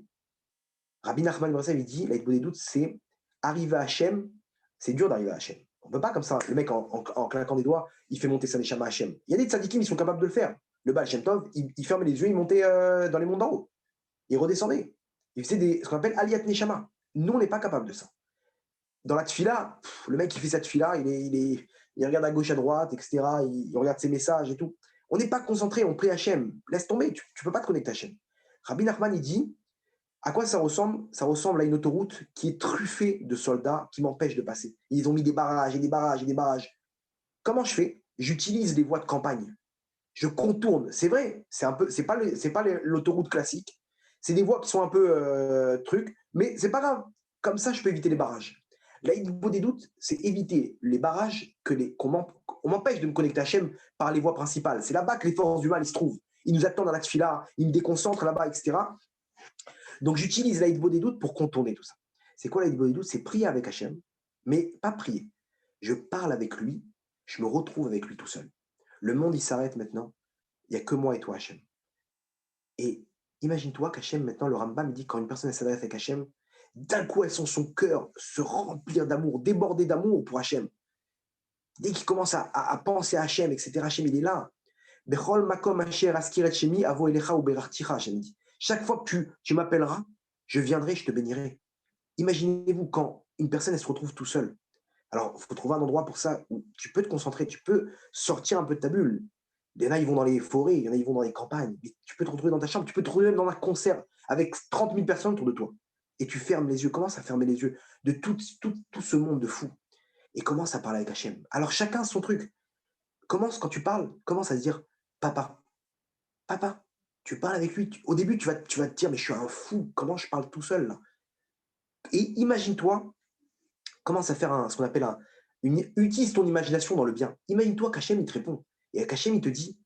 Rabbi Nachman il dit l'aïdbo des doutes, c'est arriver à Hachem. C'est dur d'arriver à Hachem. On ne peut pas comme ça. Le mec, en claquant des doigts, il fait monter sa neshama à Hachem. Il y a des tzadikim, ils sont capables de le faire. Le Baal Shem Tov, il fermait les yeux, il montait dans les mondes d'en haut. Il redescendait. Il faisait ce qu'on appelle aliyat neshama. Nous, on n'est pas capable de ça. Dans la tfila, le mec, il fait sa tfila, il regarde à gauche, à droite, etc. Il regarde ses messages et tout. On n'est pas concentré, on prie Hachem. Laisse tomber, tu ne peux pas te connecter à Hachem. Rabbi Nachman, il dit, à quoi ça ressemble? Ça ressemble à une autoroute qui est truffée de soldats qui m'empêchent de passer. Ils ont mis des barrages et des barrages et des barrages. Comment je fais? J'utilise les voies de campagne. Je contourne. C'est vrai, c'est pas l'autoroute classique. C'est des voies qui sont un peu trucs, mais c'est pas grave. Comme ça, je peux éviter les barrages. L'aïdbo des doutes, c'est éviter les barrages qu'on m'empêche de me connecter à Hachem par les voies principales. C'est là-bas que les forces du mal ils se trouvent. Ils nous attendent à la tfila, ils me déconcentrent là-bas, etc. Donc j'utilise l'aïdbo des doutes pour contourner tout ça. C'est quoi l'aïdbo des doutes? C'est prier avec Hachem, mais pas prier. Je parle avec lui, je me retrouve avec lui tout seul. Le monde, il s'arrête maintenant. Il n'y a que moi et toi, Hachem. Et imagine-toi qu'Hachem, maintenant, le Rambam, il dit quand une personne s'adresse avec Hachem, d'un coup, elle sent son cœur se remplir d'amour, déborder d'amour pour Hachem. Dès qu'il commence à penser à Hachem, etc., Hachem, il est là. Bechol makom asher askiret shemi avo elecha ou berarticha, Hachem dit. Chaque fois que tu m'appelleras, je viendrai, je te bénirai. Imaginez-vous quand une personne, elle se retrouve tout seule. Alors, il faut trouver un endroit pour ça où tu peux te concentrer, tu peux sortir un peu de ta bulle. Il y en a, ils vont dans les forêts, il y en a, ils vont dans les campagnes. Mais tu peux te retrouver dans ta chambre, tu peux te retrouver même dans un concert avec 30 000 personnes autour de toi. Et tu fermes les yeux, commence à fermer les yeux de tout ce monde de fou. et commence à parler avec Hachem. Alors chacun son truc. Commence, quand tu parles, commence à se dire, papa, papa, tu parles avec lui. Au début, tu vas te dire, mais je suis un fou, comment je parle tout seul là? Et imagine-toi, commence à faire ce qu'on appelle utilise ton imagination dans le bien. Imagine-toi qu'Hachem, il te répond. Et qu'Hachem, il te dit,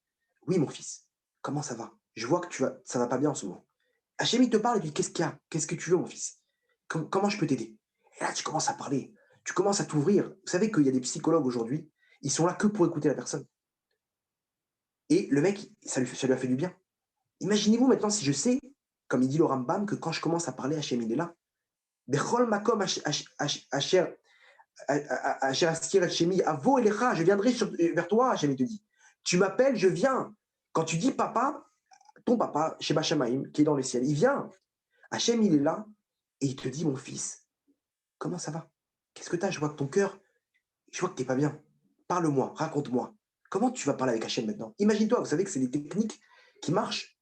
oui, mon fils, comment ça va? Je vois que ça va pas bien en ce moment. Hachem, il te parle et dit, qu'est-ce qu'il y a? Qu'est-ce que tu veux, mon fils? Comment je peux t'aider? Et là, tu commences à parler. Tu commences à t'ouvrir. Vous savez qu'il y a des psychologues aujourd'hui, ils sont là que pour écouter la personne. Et le mec, ça lui a fait du bien. Imaginez-vous maintenant si je sais, comme il dit le Rambam, que quand je commence à parler, Hachem, il est là. Bechol makom asher askir Hashemi, avo elecha, je viendrai vers toi, Hachem, il te dit. Tu m'appelles, je viens. Quand tu dis papa, ton papa, Sheba Shamaim, qui est dans le ciel, il vient. Hachem, il est là et il te dit, mon fils, comment ça va? Qu'est-ce que tu as? Je vois que ton cœur, je vois que tu n'es pas bien. Parle-moi, raconte-moi. Comment tu vas parler avec Hachem maintenant? Imagine-toi, vous savez que c'est des techniques qui marchent.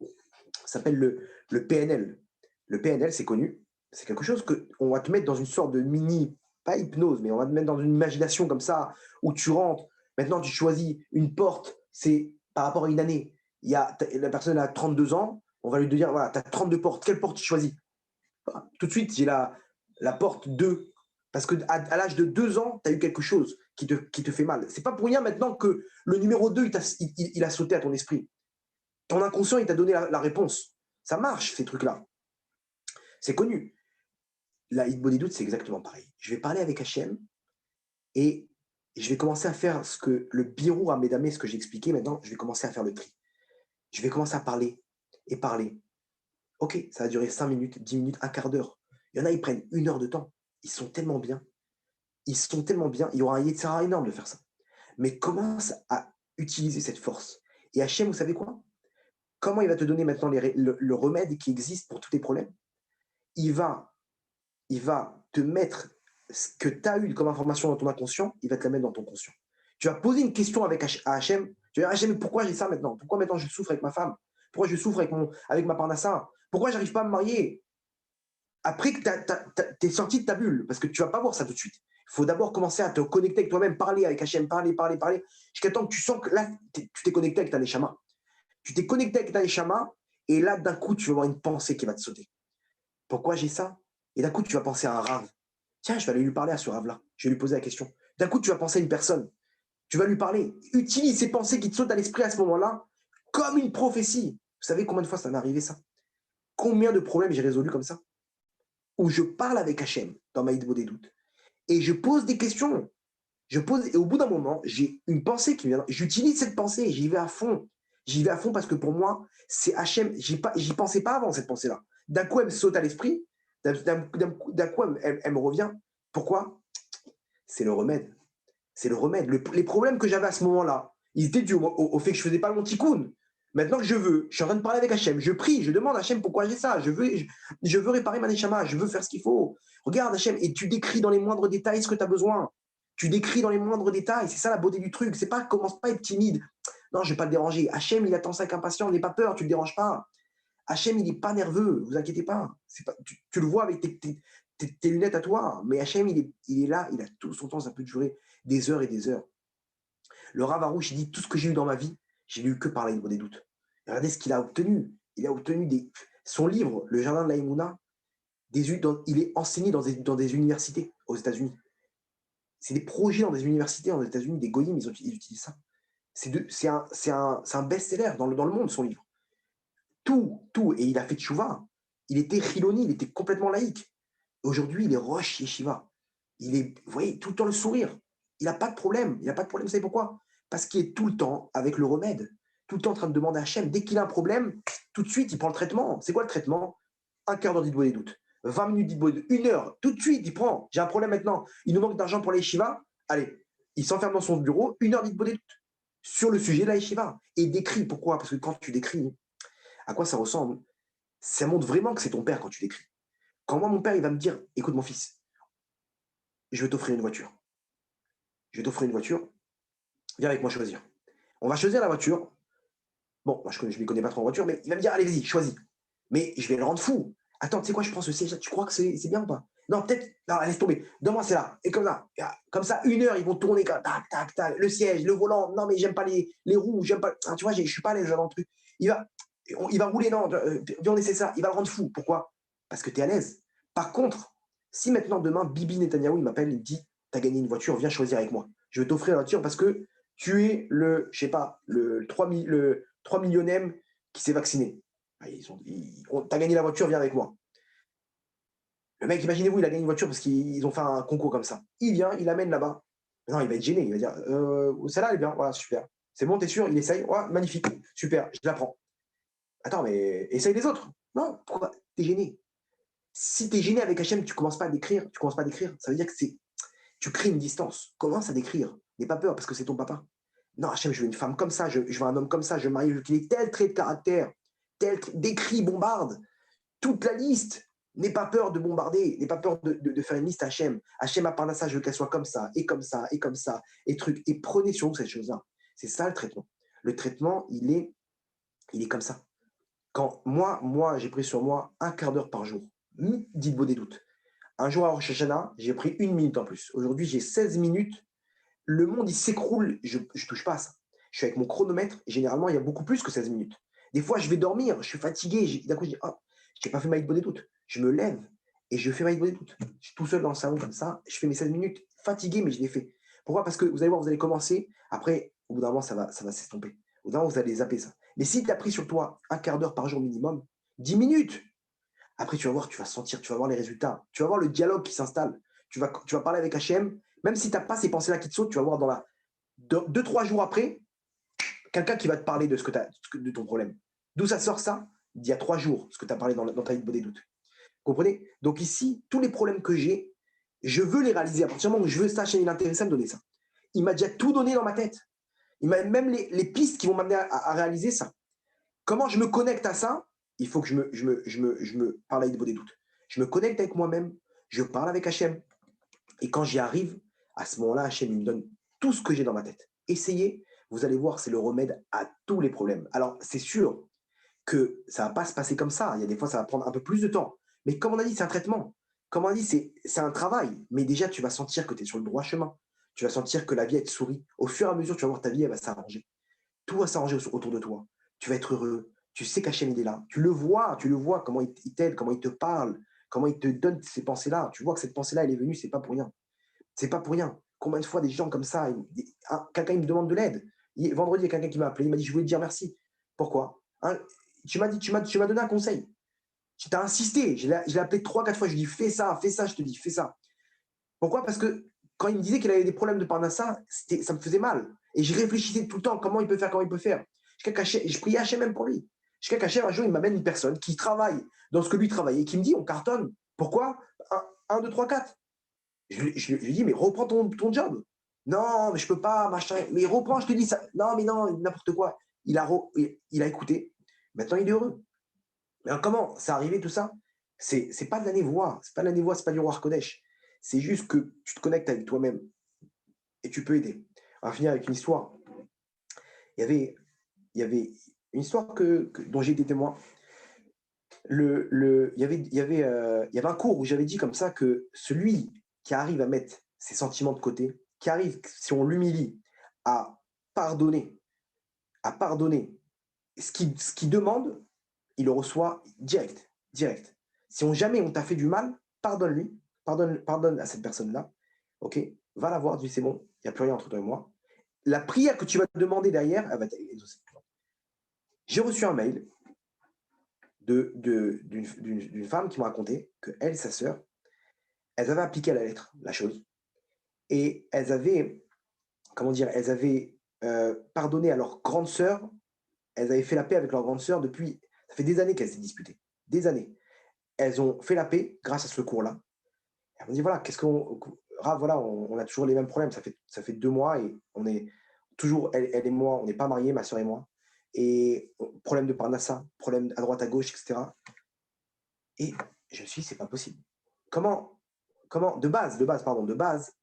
Ça s'appelle le PNL. Le PNL, c'est connu. C'est quelque chose qu'on va te mettre dans une sorte de mini, pas hypnose, mais on va te mettre dans une imagination comme ça, où tu rentres. Maintenant, tu choisis une porte, c'est par rapport à une année. La personne a 32 ans, on va lui dire, voilà, tu as 32 portes, quelle porte tu choisis? Tout de suite, j'ai la porte 2. Parce qu'à l'âge de 2 ans, tu as eu quelque chose qui te fait mal. C'est pas pour rien maintenant que le numéro 2, il a sauté à ton esprit. Ton inconscient, il t'a donné la réponse. Ça marche, ces trucs-là. C'est connu. La Hitbo des doutes, c'est exactement pareil. Je vais parler avec Hachem et je vais commencer à faire ce que le birou à Médamé, ce que j'ai expliqué maintenant, je vais commencer à faire le tri. Je vais commencer à parler et parler. Ok, ça va durer 5 minutes, 10 minutes, un quart d'heure. Il y en a, ils prennent 1 heure de temps. Ils sont tellement bien. Ils sont tellement bien. Il y aura un yetzara énorme de faire ça. Mais commence à utiliser cette force. Et Hachem, vous savez quoi? Comment il va te donner maintenant le remède qui existe pour tous tes problèmes? Il va te mettre ce que tu as eu comme information dans ton inconscient, il va te la mettre dans ton conscient. Tu vas poser une question à Hachem. Tu vas dire, Hachem, pourquoi j'ai ça maintenant? Pourquoi maintenant je souffre avec ma femme? Pourquoi je souffre avec ma parnassa? Pourquoi j'arrive pas à me marier? Après que tu es sorti de ta bulle, parce que tu ne vas pas voir ça tout de suite. Il faut d'abord commencer à te connecter avec toi-même, parler avec Hachem, parler, jusqu'à temps que tu sens que là, tu t'es connecté avec ta neshama. Tu t'es connecté avec ta neshama, et là, d'un coup, tu vas avoir une pensée qui va te sauter. Pourquoi j'ai ça? Et d'un coup, tu vas penser à un rave. Tiens, je vais aller lui parler à ce rave-là. Je vais lui poser la question. D'un coup, tu vas penser à une personne. Tu vas lui parler. Utilise ces pensées qui te sautent à l'esprit à ce moment-là comme une prophétie. Vous savez combien de fois ça m'est arrivé ça? Combien de problèmes j'ai résolus comme ça? Où je parle avec Hachem dans ma Hitbo des doutes. Et je pose des questions. Et au bout d'un moment, j'ai une pensée qui vient. J'utilise cette pensée et j'y vais à fond. J'y vais à fond parce que pour moi, c'est Hachem. J'y pensais pas avant cette pensée-là. D'un coup, elle me saute à l'esprit. D'un coup, elle me revient. Pourquoi? C'est le remède. C'est le remède. Les problèmes que j'avais à ce moment-là, ils étaient dus au fait que je faisais pas mon tikkun. Maintenant que je suis en train de parler avec Hachem, je prie, je demande à Hachem pourquoi j'ai ça. Je veux réparer ma neshama, je veux faire ce qu'il faut. Regarde Hachem, et tu décris dans les moindres détails ce que tu as besoin. Tu décris dans les moindres détails. C'est ça la beauté du truc. C'est pas, commence pas à être timide. Non, je vais pas te déranger. Hachem, il attend ça avec impatience. N'aie pas peur, tu le déranges pas. Hachem, il n'est pas nerveux. Vous inquiétez pas. Tu le vois avec tes lunettes à toi. Mais Hachem, il est là. Il a tout son temps. Ça peut durer des heures et des heures. Le Rav Arouche, il dit tout ce que j'ai eu dans ma vie, j'ai lu que par la Hitbo des doutes. Regardez ce qu'il a obtenu. Il a obtenu son livre, Le Jardin de la Emouna, il est enseigné dans des universités aux États-Unis. C'est des projets dans des universités aux États-Unis, des goyim, ils utilisent ça. C'est un best-seller dans le monde, son livre. Tout. Et il a fait tchouva. Il était chiloni, il était complètement laïque. Aujourd'hui, il est roche yeshiva. Vous voyez, tout le temps le sourire. Il n'a pas de problème. Il n'a pas de problème. Vous savez pourquoi? Parce qu'il est tout le temps avec le remède. Tout le temps en train de demander à Hachem. Dès qu'il a un problème, tout de suite, il prend le traitement. C'est quoi le traitement? Un quart d'heure d'Hitbo des doutes. 20 minutes d'Hitbo des doutes. 1 heure. Tout de suite, il prend. J'ai un problème maintenant. Il nous manque d'argent pour la yeshiva. Allez, il s'enferme dans son bureau. 1 heure d'Hitbo des doutes. Sur le sujet de la yeshiva. Et il décrit. Pourquoi? Parce que quand tu décris, à quoi ça ressemble? Ça montre vraiment que c'est ton père quand tu décris. Quand moi, mon père, il va me dire, écoute mon fils, je vais t'offrir une voiture. Je vais t'offrir une voiture. Viens avec moi choisir. On va choisir la voiture. Bon, moi, je ne m'y connais pas trop en voiture, mais il va me dire, allez, vas-y, choisis. Mais je vais le rendre fou. Attends, tu sais quoi, je prends ce siège-là. Tu crois que c'est bien ou pas? Non, peut-être, non, laisse tomber. Donne-moi celle-là. Et comme ça, 1 heure, ils vont tourner, tac, tac, tac, le siège, le volant. Non, mais j'aime pas les roues, j'aime pas. Ah, tu vois, je suis pas à l'aise dans le truc. Il va, il va rouler, non, viens, on essaie ça. Il va le rendre fou. Pourquoi? Parce que tu es à l'aise. Par contre, si maintenant, demain, Bibi Netanyahou, il m'appelle, il me dit, tu as gagné une voiture, viens choisir avec moi. Je vais t'offrir la voiture parce que tu es le, je sais pas, le 3 millionième qui s'est vacciné. T'as gagné la voiture, viens avec moi. Le mec, imaginez-vous, il a gagné une voiture parce qu'ils ont fait un concours comme ça. Il vient, il l'amène là-bas. Non, il va être gêné. Il va dire celle-là, elle est bien. Voilà, super. C'est bon, t'es sûr? Il essaye. Ouais, magnifique. Super, je la prends. Attends, mais essaye les autres. Non, pourquoi? T'es gêné. Si t'es gêné avec Hachem, tu commences pas à décrire. Tu commences pas à décrire. Ça veut dire que tu crées une distance. Commence à décrire. N'aie pas peur parce que c'est ton papa. Non, Hachem, je veux une femme comme ça. Je veux un homme comme ça. Je veux marie, je veux qu'il ait tel trait de caractère. Décrit, bombarde. Toute la liste. N'aie pas peur de bombarder, n'aie pas peur de faire une liste Hachem. Hachem a parlé à ça, je veux qu'elle soit comme ça, et comme ça, et comme ça, et truc. Et prenez sur vous cette chose-là. C'est ça le traitement. Le traitement, il est comme ça. Quand moi, j'ai pris sur moi 1/4 d'heure par jour. Dites beau des doutes. Un jour à Rosh Hashanah, j'ai pris 1 minute en plus. Aujourd'hui, j'ai 16 minutes. Le monde, il s'écroule. Je ne touche pas à ça. Je suis avec mon chronomètre. Et généralement, il y a beaucoup plus que 16 minutes. Des fois, je vais dormir. Je suis fatigué. D'un coup, je dis, oh, je n'ai pas fait ma beau des doutes. Je me lève et je fais ma beau des doutes. Je suis tout seul dans le salon comme ça. Je fais mes 16 minutes. Fatigué, mais je l'ai fait. Pourquoi? Parce que vous allez voir, vous allez commencer. Après, au bout d'un moment, ça va s'estomper. Au bout d'un moment, vous allez zapper ça. Mais si tu as pris sur toi 1/4 d'heure par jour minimum, 10 minutes, après, tu vas voir, tu vas sentir, tu vas voir les résultats. Tu vas voir le dialogue qui s'installe. Tu vas parler avec Hachem. Même si tu n'as pas ces pensées-là qui te sautent, tu vas voir dans la 2-3 jours après, quelqu'un qui va te parler de ton problème. D'où ça sort ça? D'il y a 3 jours, ce que tu as parlé dans ta vie des doutes. Vous comprenez? Donc ici, tous les problèmes que j'ai, je veux les réaliser. À partir du moment où je veux ça, Hachem, il est intéressé à me donner ça. Il m'a déjà tout donné dans ma tête. Il m'a même les pistes qui vont m'amener à réaliser ça. Comment je me connecte à ça? Il faut que je me parle avec des doutes. Je me connecte avec moi-même, je parle avec Hachem. Et quand j'y arrive, à ce moment-là, Hachem, il me donne tout ce que j'ai dans ma tête. Essayez, vous allez voir, c'est le remède à tous les problèmes. Alors, c'est sûr que ça ne va pas se passer comme ça. Il y a des fois, ça va prendre un peu plus de temps. Mais comme on a dit, c'est un traitement. Comme on a dit, c'est un travail. Mais déjà, tu vas sentir que tu es sur le droit chemin. Tu vas sentir que la vie, elle te sourit. Au fur et à mesure, tu vas voir ta vie, elle va s'arranger. Tout va s'arranger autour de toi. Tu vas être heureux. Tu sais qu'Hachem, il est là. Tu le vois, comment il t'aide, comment il te parle, comment il te donne ces pensées-là. Tu vois que cette pensée-là, elle est venue, c'est pas pour rien. C'est pas pour rien. Combien de fois des gens comme ça, quelqu'un il me demande de l'aide. Vendredi, il y a quelqu'un qui m'a appelé, il m'a dit, je voulais te dire merci. Pourquoi? Hein, tu m'as donné un conseil. Tu t'as insisté. Je l'ai appelé 3-4 fois. Je lui ai dit, fais ça, je te dis, fais ça. Pourquoi? Parce que quand il me disait qu'il avait des problèmes de Parnassa, ça me faisait mal. Et je réfléchissais tout le temps, comment il peut faire. Je priais Hachem même pour lui. Jusqu'à qu'Hachem, un jour, il m'amène une personne qui travaille dans ce que lui travaillait et qui me dit, on cartonne. Pourquoi? 1, 2, 3, 4. Je lui dis, mais reprends ton job. Non, mais je peux pas, machin. Mais reprends, je te dis ça. Non, mais non, n'importe quoi. Il a écouté. Maintenant, il est heureux. Mais alors, comment ça arrivé tout ça? C'est pas de la névoie. C'est pas de la névoie, c'est pas du roi Kodesh. C'est juste que tu te connectes avec toi-même et tu peux aider. On va finir avec une histoire. Il y avait une histoire dont j'ai été témoin. Il y avait un cours où j'avais dit comme ça que celui qui arrive à mettre ses sentiments de côté, qui arrive, si on l'humilie, à pardonner, ce qu'il demande, il le reçoit direct, direct. Si jamais on t'a fait du mal, pardonne-lui, pardonne à cette personne-là, ok? Va la voir, dis c'est bon, il n'y a plus rien entre toi et moi. La prière que tu vas te demander derrière, elle va t'exaucer. J'ai reçu un mail d'une femme qui m'a raconté que elle, sa sœur, elles avaient appliqué à la lettre la chose et elles avaient pardonné à leur grande sœur, elles avaient fait la paix avec leur grande sœur depuis, ça fait des années qu'elles s'étaient disputées, des années. Elles ont fait la paix grâce à ce cours-là. Elles m'ont dit voilà, voilà, on a toujours les mêmes problèmes, ça fait 2 mois et on est toujours, elle et moi, on n'est pas mariés, ma sœur et moi, et problème de Parnassa, problème à droite, à gauche, etc. Et je me suis dit, c'est pas possible. Comment, de base,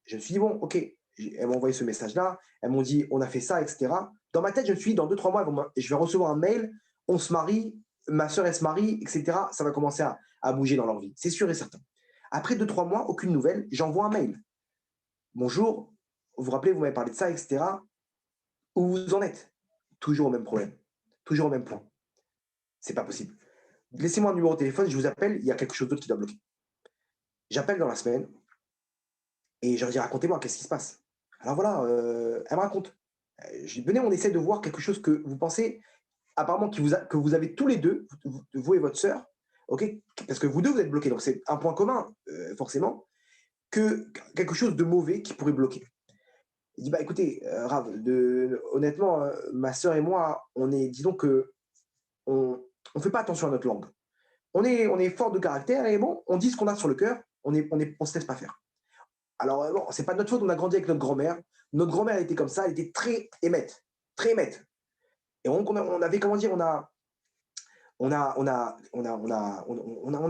je me suis dit, bon, ok, elles m'ont envoyé ce message-là, elles m'ont dit, on a fait ça, etc. Dans ma tête, je me suis dit, dans 2-3 mois, je vais recevoir un mail, on se marie, ma soeur, elle se marie, etc. Ça va commencer à bouger dans leur vie. C'est sûr et certain. Après 2, 3 mois, aucune nouvelle, j'envoie un mail. Bonjour, vous vous rappelez, vous m'avez parlé de ça, etc. Où vous en êtes? Toujours au même problème, toujours au même point. C'est pas possible. Laissez-moi un numéro de téléphone, je vous appelle, il y a quelque chose d'autre qui doit bloquer. J'appelle dans la semaine et je leur dis: «Racontez-moi, qu'est-ce qui se passe?» Alors voilà, elle me raconte. Je dis: «Venez, on essaie de voir quelque chose que vous pensez apparemment que vous avez tous les 2, vous et votre sœur, OK? Parce que vous 2 vous êtes bloqués, donc c'est un point commun, forcément, que quelque chose de mauvais qui pourrait bloquer». Il dit: «Bah, écoutez, Rav, honnêtement, ma sœur et moi, on est disons qu'on on fait pas attention à notre langue. On est fort de caractère et bon, on dit ce qu'on a sur le cœur, on se laisse pas faire. Alors, bon, c'est pas de notre faute, on a grandi avec notre grand-mère. Notre grand-mère, elle était comme ça, elle était très émette, très émette. Et donc on avait, comment dire? On a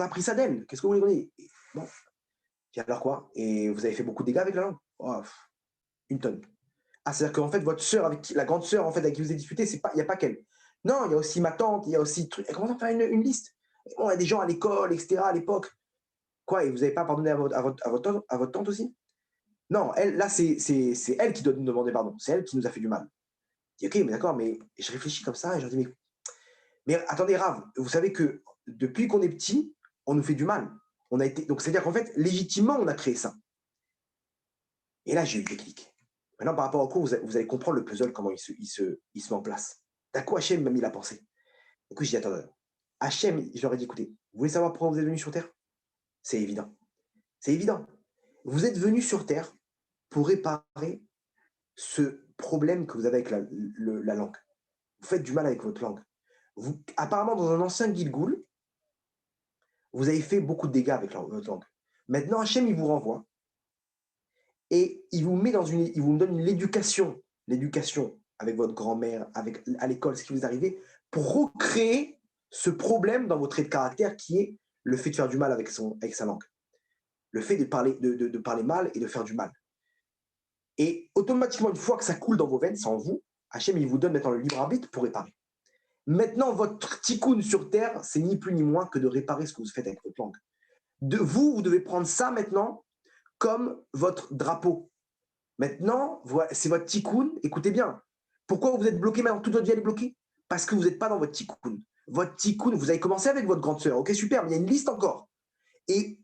pris ça d'elle. Qu'est-ce que vous voulez qu'on dise?» Bon, puis alors quoi? Et vous avez fait beaucoup de dégâts avec la langue? Oh, une tonne. Ah, c'est-à-dire qu'en fait, votre sœur, la grande sœur, en fait, avec qui vous avez disputé, il n'y a pas qu'elle. Non, il y a aussi ma tante, il y a aussi truc. Elle commence à faire une liste. Bon, il y a des gens à l'école, etc., à l'époque. Quoi, et vous n'avez pas pardonné à votre tante aussi? Non, elle, là, c'est elle qui doit nous demander pardon. C'est elle qui nous a fait du mal. Je dis: «OK, mais d'accord», mais je réfléchis comme ça et je leur dis: «Mais attendez, Rav, vous savez que depuis qu'on est petit, on nous fait du mal. On a été», donc c'est-à-dire qu'en fait, légitimement, on a créé ça. Et là, j'ai eu le déclic. Maintenant, par rapport au cours, vous allez comprendre le puzzle, comment il se met en place. D'un coup, Hachem m'a mis la pensée. Du coup, j'ai dit: «Attends, Hachem», je leur ai dit: «Écoutez, vous voulez savoir pourquoi vous êtes venus sur terre? C'est évident. C'est évident. Vous êtes venus sur terre pour réparer ce problème que vous avez avec la langue. Vous faites du mal avec votre langue. Apparemment, dans un ancien Gilgoul, vous avez fait beaucoup de dégâts avec votre langue. Maintenant, Hachem, il vous renvoie et il vous donne l'éducation avec votre grand-mère, à l'école, ce qui vous est arrivé, pour recréer ce problème dans votre trait de caractère qui est le fait de faire du mal avec sa langue. Le fait de parler mal et de faire du mal. Et automatiquement, une fois que ça coule dans vos veines, c'est en vous, Hachem, il vous donne maintenant le libre arbitre pour réparer. Maintenant, votre tikkun sur terre, c'est ni plus ni moins que de réparer ce que vous faites avec votre langue. Vous devez prendre ça maintenant comme votre drapeau. Maintenant, c'est votre tikkun. Écoutez bien. Pourquoi vous êtes bloqué maintenant? Toute votre vie, elle est bloquée? Parce que vous n'êtes pas dans votre tikkun. Votre tikkun, vous avez commencé avec votre grande sœur. Ok, super, mais il y a une liste encore. Et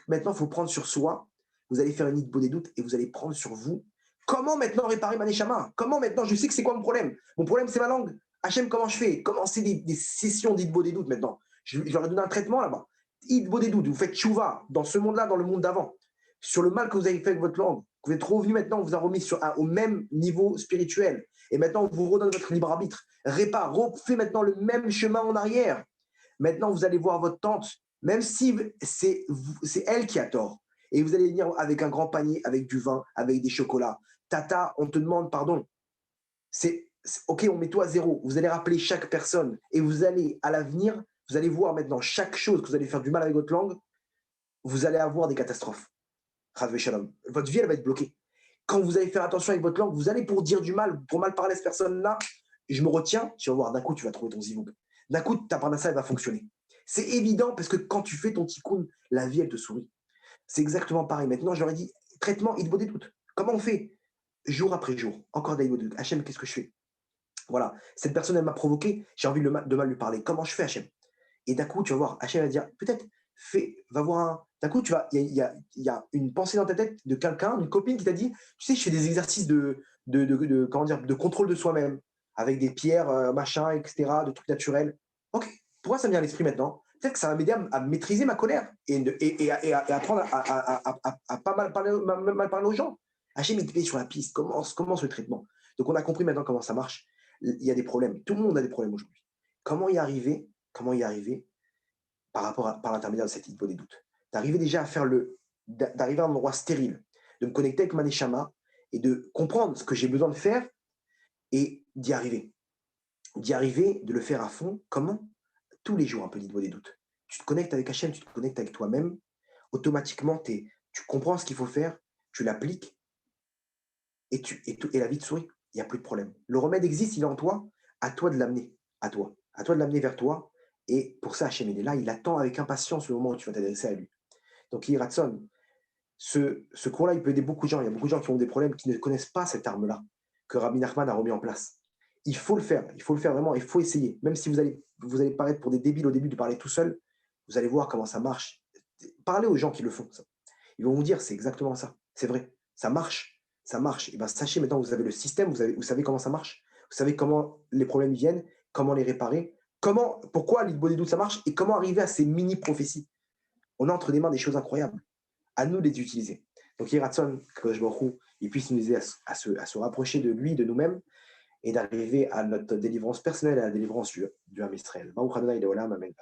maintenant, il faut prendre sur soi. Vous allez faire une idée des doutes et vous allez prendre sur vous. Comment maintenant réparer ma neshama? Comment maintenant? Je sais que c'est quoi mon problème. Mon problème, c'est ma langue. Hachem, comment je fais? Comment c'est des sessions d'Idbo des doutes maintenant? Je leur ai donné un traitement là-bas. Idbo des doutes, vous faites chouva dans ce monde-là, dans le monde d'avant, sur le mal que vous avez fait avec votre langue. Vous êtes revenu maintenant, on vous a remis au même niveau spirituel. Et maintenant, on vous redonne votre libre arbitre. Répare, refait maintenant le même chemin en arrière. Maintenant, vous allez voir votre tante, même si c'est elle qui a tort. Et vous allez venir avec un grand panier, avec du vin, avec des chocolats. Tata, on te demande pardon. OK, on met tout à zéro. Vous allez rappeler chaque personne et vous allez, à l'avenir, vous allez voir maintenant chaque chose que vous allez faire du mal avec votre langue, vous allez avoir des catastrophes. Shalom. Votre vie, elle va être bloquée. Quand vous allez faire attention avec votre langue, vous allez pour dire du mal, pour mal parler à cette personne-là, je me retiens, tu vas voir, d'un coup, tu vas trouver ton zivouk. D'un coup, ta parnassa, elle va fonctionner. C'est évident parce que quand tu fais ton tikkun, la vie, elle te sourit. C'est exactement pareil. Maintenant, je leur ai dit, traitement, il des doutes. Comment on fait? Jour après jour, encore des doutes. Hachem, qu'est-ce que je fais? Voilà, cette personne, elle m'a provoqué, j'ai envie de mal lui parler. Comment je fais, Hachem? Et d'un coup, tu vas voir, Hachem va dire, peut-être, va voir un. D'un coup, il y a une pensée dans ta tête de quelqu'un, d'une copine qui t'a dit, tu sais, je fais des exercices comment dire, de contrôle de soi-même, avec des pierres, machin, etc., de trucs naturels. Ok, pourquoi ça me vient à l'esprit maintenant? Peut-être que ça va m'aider à maîtriser ma colère et apprendre à pas mal parler aux gens. Hachem, il te met sur la piste, commence le traitement. Donc, on a compris maintenant comment ça marche. Il y a des problèmes. Tout le monde a des problèmes aujourd'hui. Comment y arriver? Comment y arriver par l'intermédiaire de cette hypo des doutes? D'arriver déjà d'arriver à un endroit stérile, de me connecter avec ma neshama et de comprendre ce que j'ai besoin de faire et d'y arriver. D'y arriver, de le faire à fond. Comment? Tous les jours, un peu d'hypo des doutes. Tu te connectes avec Hachem, tu te connectes avec toi-même. Automatiquement, tu comprends ce qu'il faut faire, tu l'appliques et la vie te sourit. Il n'y a plus de problème. Le remède existe, il est en toi. À toi de l'amener. À toi. À toi de l'amener vers toi. Et pour ça, Hachem, il est là. Il attend avec impatience le moment où tu vas t'adresser à lui. Donc, Hiratson, ce cours-là, il peut aider beaucoup de gens. Il y a beaucoup de gens qui ont des problèmes, qui ne connaissent pas cette arme-là que Rabbi Nachman a remis en place. Il faut le faire vraiment, il faut essayer. Même si vous allez paraître pour des débiles au début de parler tout seul, vous allez voir comment ça marche. Parlez aux gens qui le font, ça. Ils vont vous dire, c'est exactement ça. C'est vrai, ça marche, ça marche. Et bien, sachez maintenant, vous avez le système, vous savez comment ça marche, vous savez comment les problèmes viennent, comment les réparer, pourquoi l'Idbo des doutes ça marche et comment arriver à ces mini-prophéties. On a entre les mains des choses incroyables. À nous de les utiliser. Donc, Hiratson, que je il puisse nous aider à se rapprocher de lui, de nous-mêmes, et d'arriver à notre délivrance personnelle et à la délivrance du Ham Israël. Baruch Adonai Leolam, amen,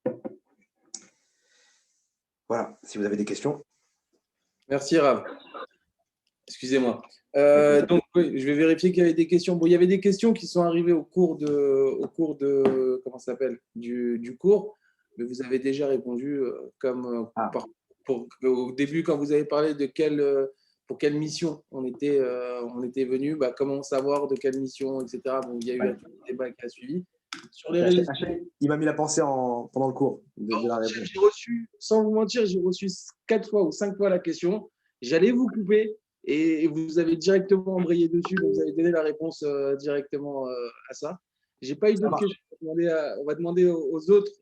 amen. Voilà, si vous avez des questions. Merci, Rav. Excusez-moi. Donc, oui, je vais vérifier qu'il y avait des questions. Bon, il y avait des questions qui sont arrivées au cours de comment ça s'appelle, du cours, mais vous avez déjà répondu au début quand vous avez parlé de pour quelle mission on était venu, comment savoir de quelle mission, etc. Bon, il y a eu un débat qui a suivi. Sur les réseaux sociaux, il m'a mis la pensée pendant le cours. J'ai reçu, sans vous mentir, j'ai reçu 4 fois ou 5 fois la question. J'allais vous couper et vous avez directement embrayé dessus, donc vous avez donné la réponse directement à ça. J'ai pas eu d'autres questions. On va demander aux autres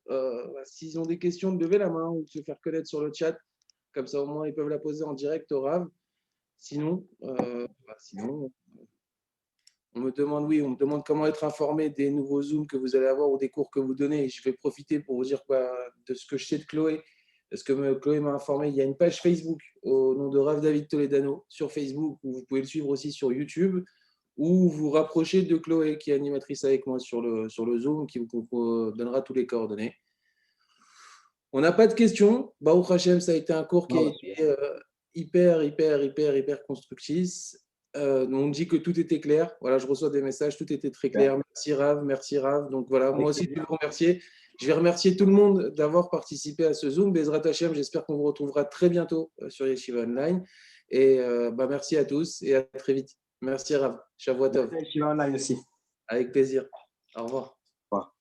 s'ils ont des questions de lever la main ou de se faire connaître sur le chat. Comme ça, au moins, ils peuvent la poser en direct au Rav. Sinon, on me demande comment être informé des nouveaux Zooms que vous allez avoir ou des cours que vous donnez. Et je vais profiter pour vous dire de ce que je sais de Chloé. Parce que Chloé m'a informé, il y a une page Facebook au nom de Rav David Toledano sur Facebook, où vous pouvez le suivre aussi sur YouTube, ou vous rapprochez de Chloé, qui est animatrice avec moi sur le Zoom, qui vous donnera tous les coordonnées. On n'a pas de questions. Baruch Hashem, ça a été un cours qui a été hyper constructif. On me dit que tout était clair. Voilà, je reçois des messages, tout était très clair. Merci Rav, merci Rav. Donc voilà, moi aussi, je vais vous remercier. Je vais remercier tout le monde d'avoir participé à ce Zoom. Bezrat Hashem, j'espère qu'on vous retrouvera très bientôt sur Yeshiva Online. Et merci à tous et à très vite. Merci Rav. Shavua Tov. Yeshiva Online aussi. Avec plaisir. Au revoir. Au revoir.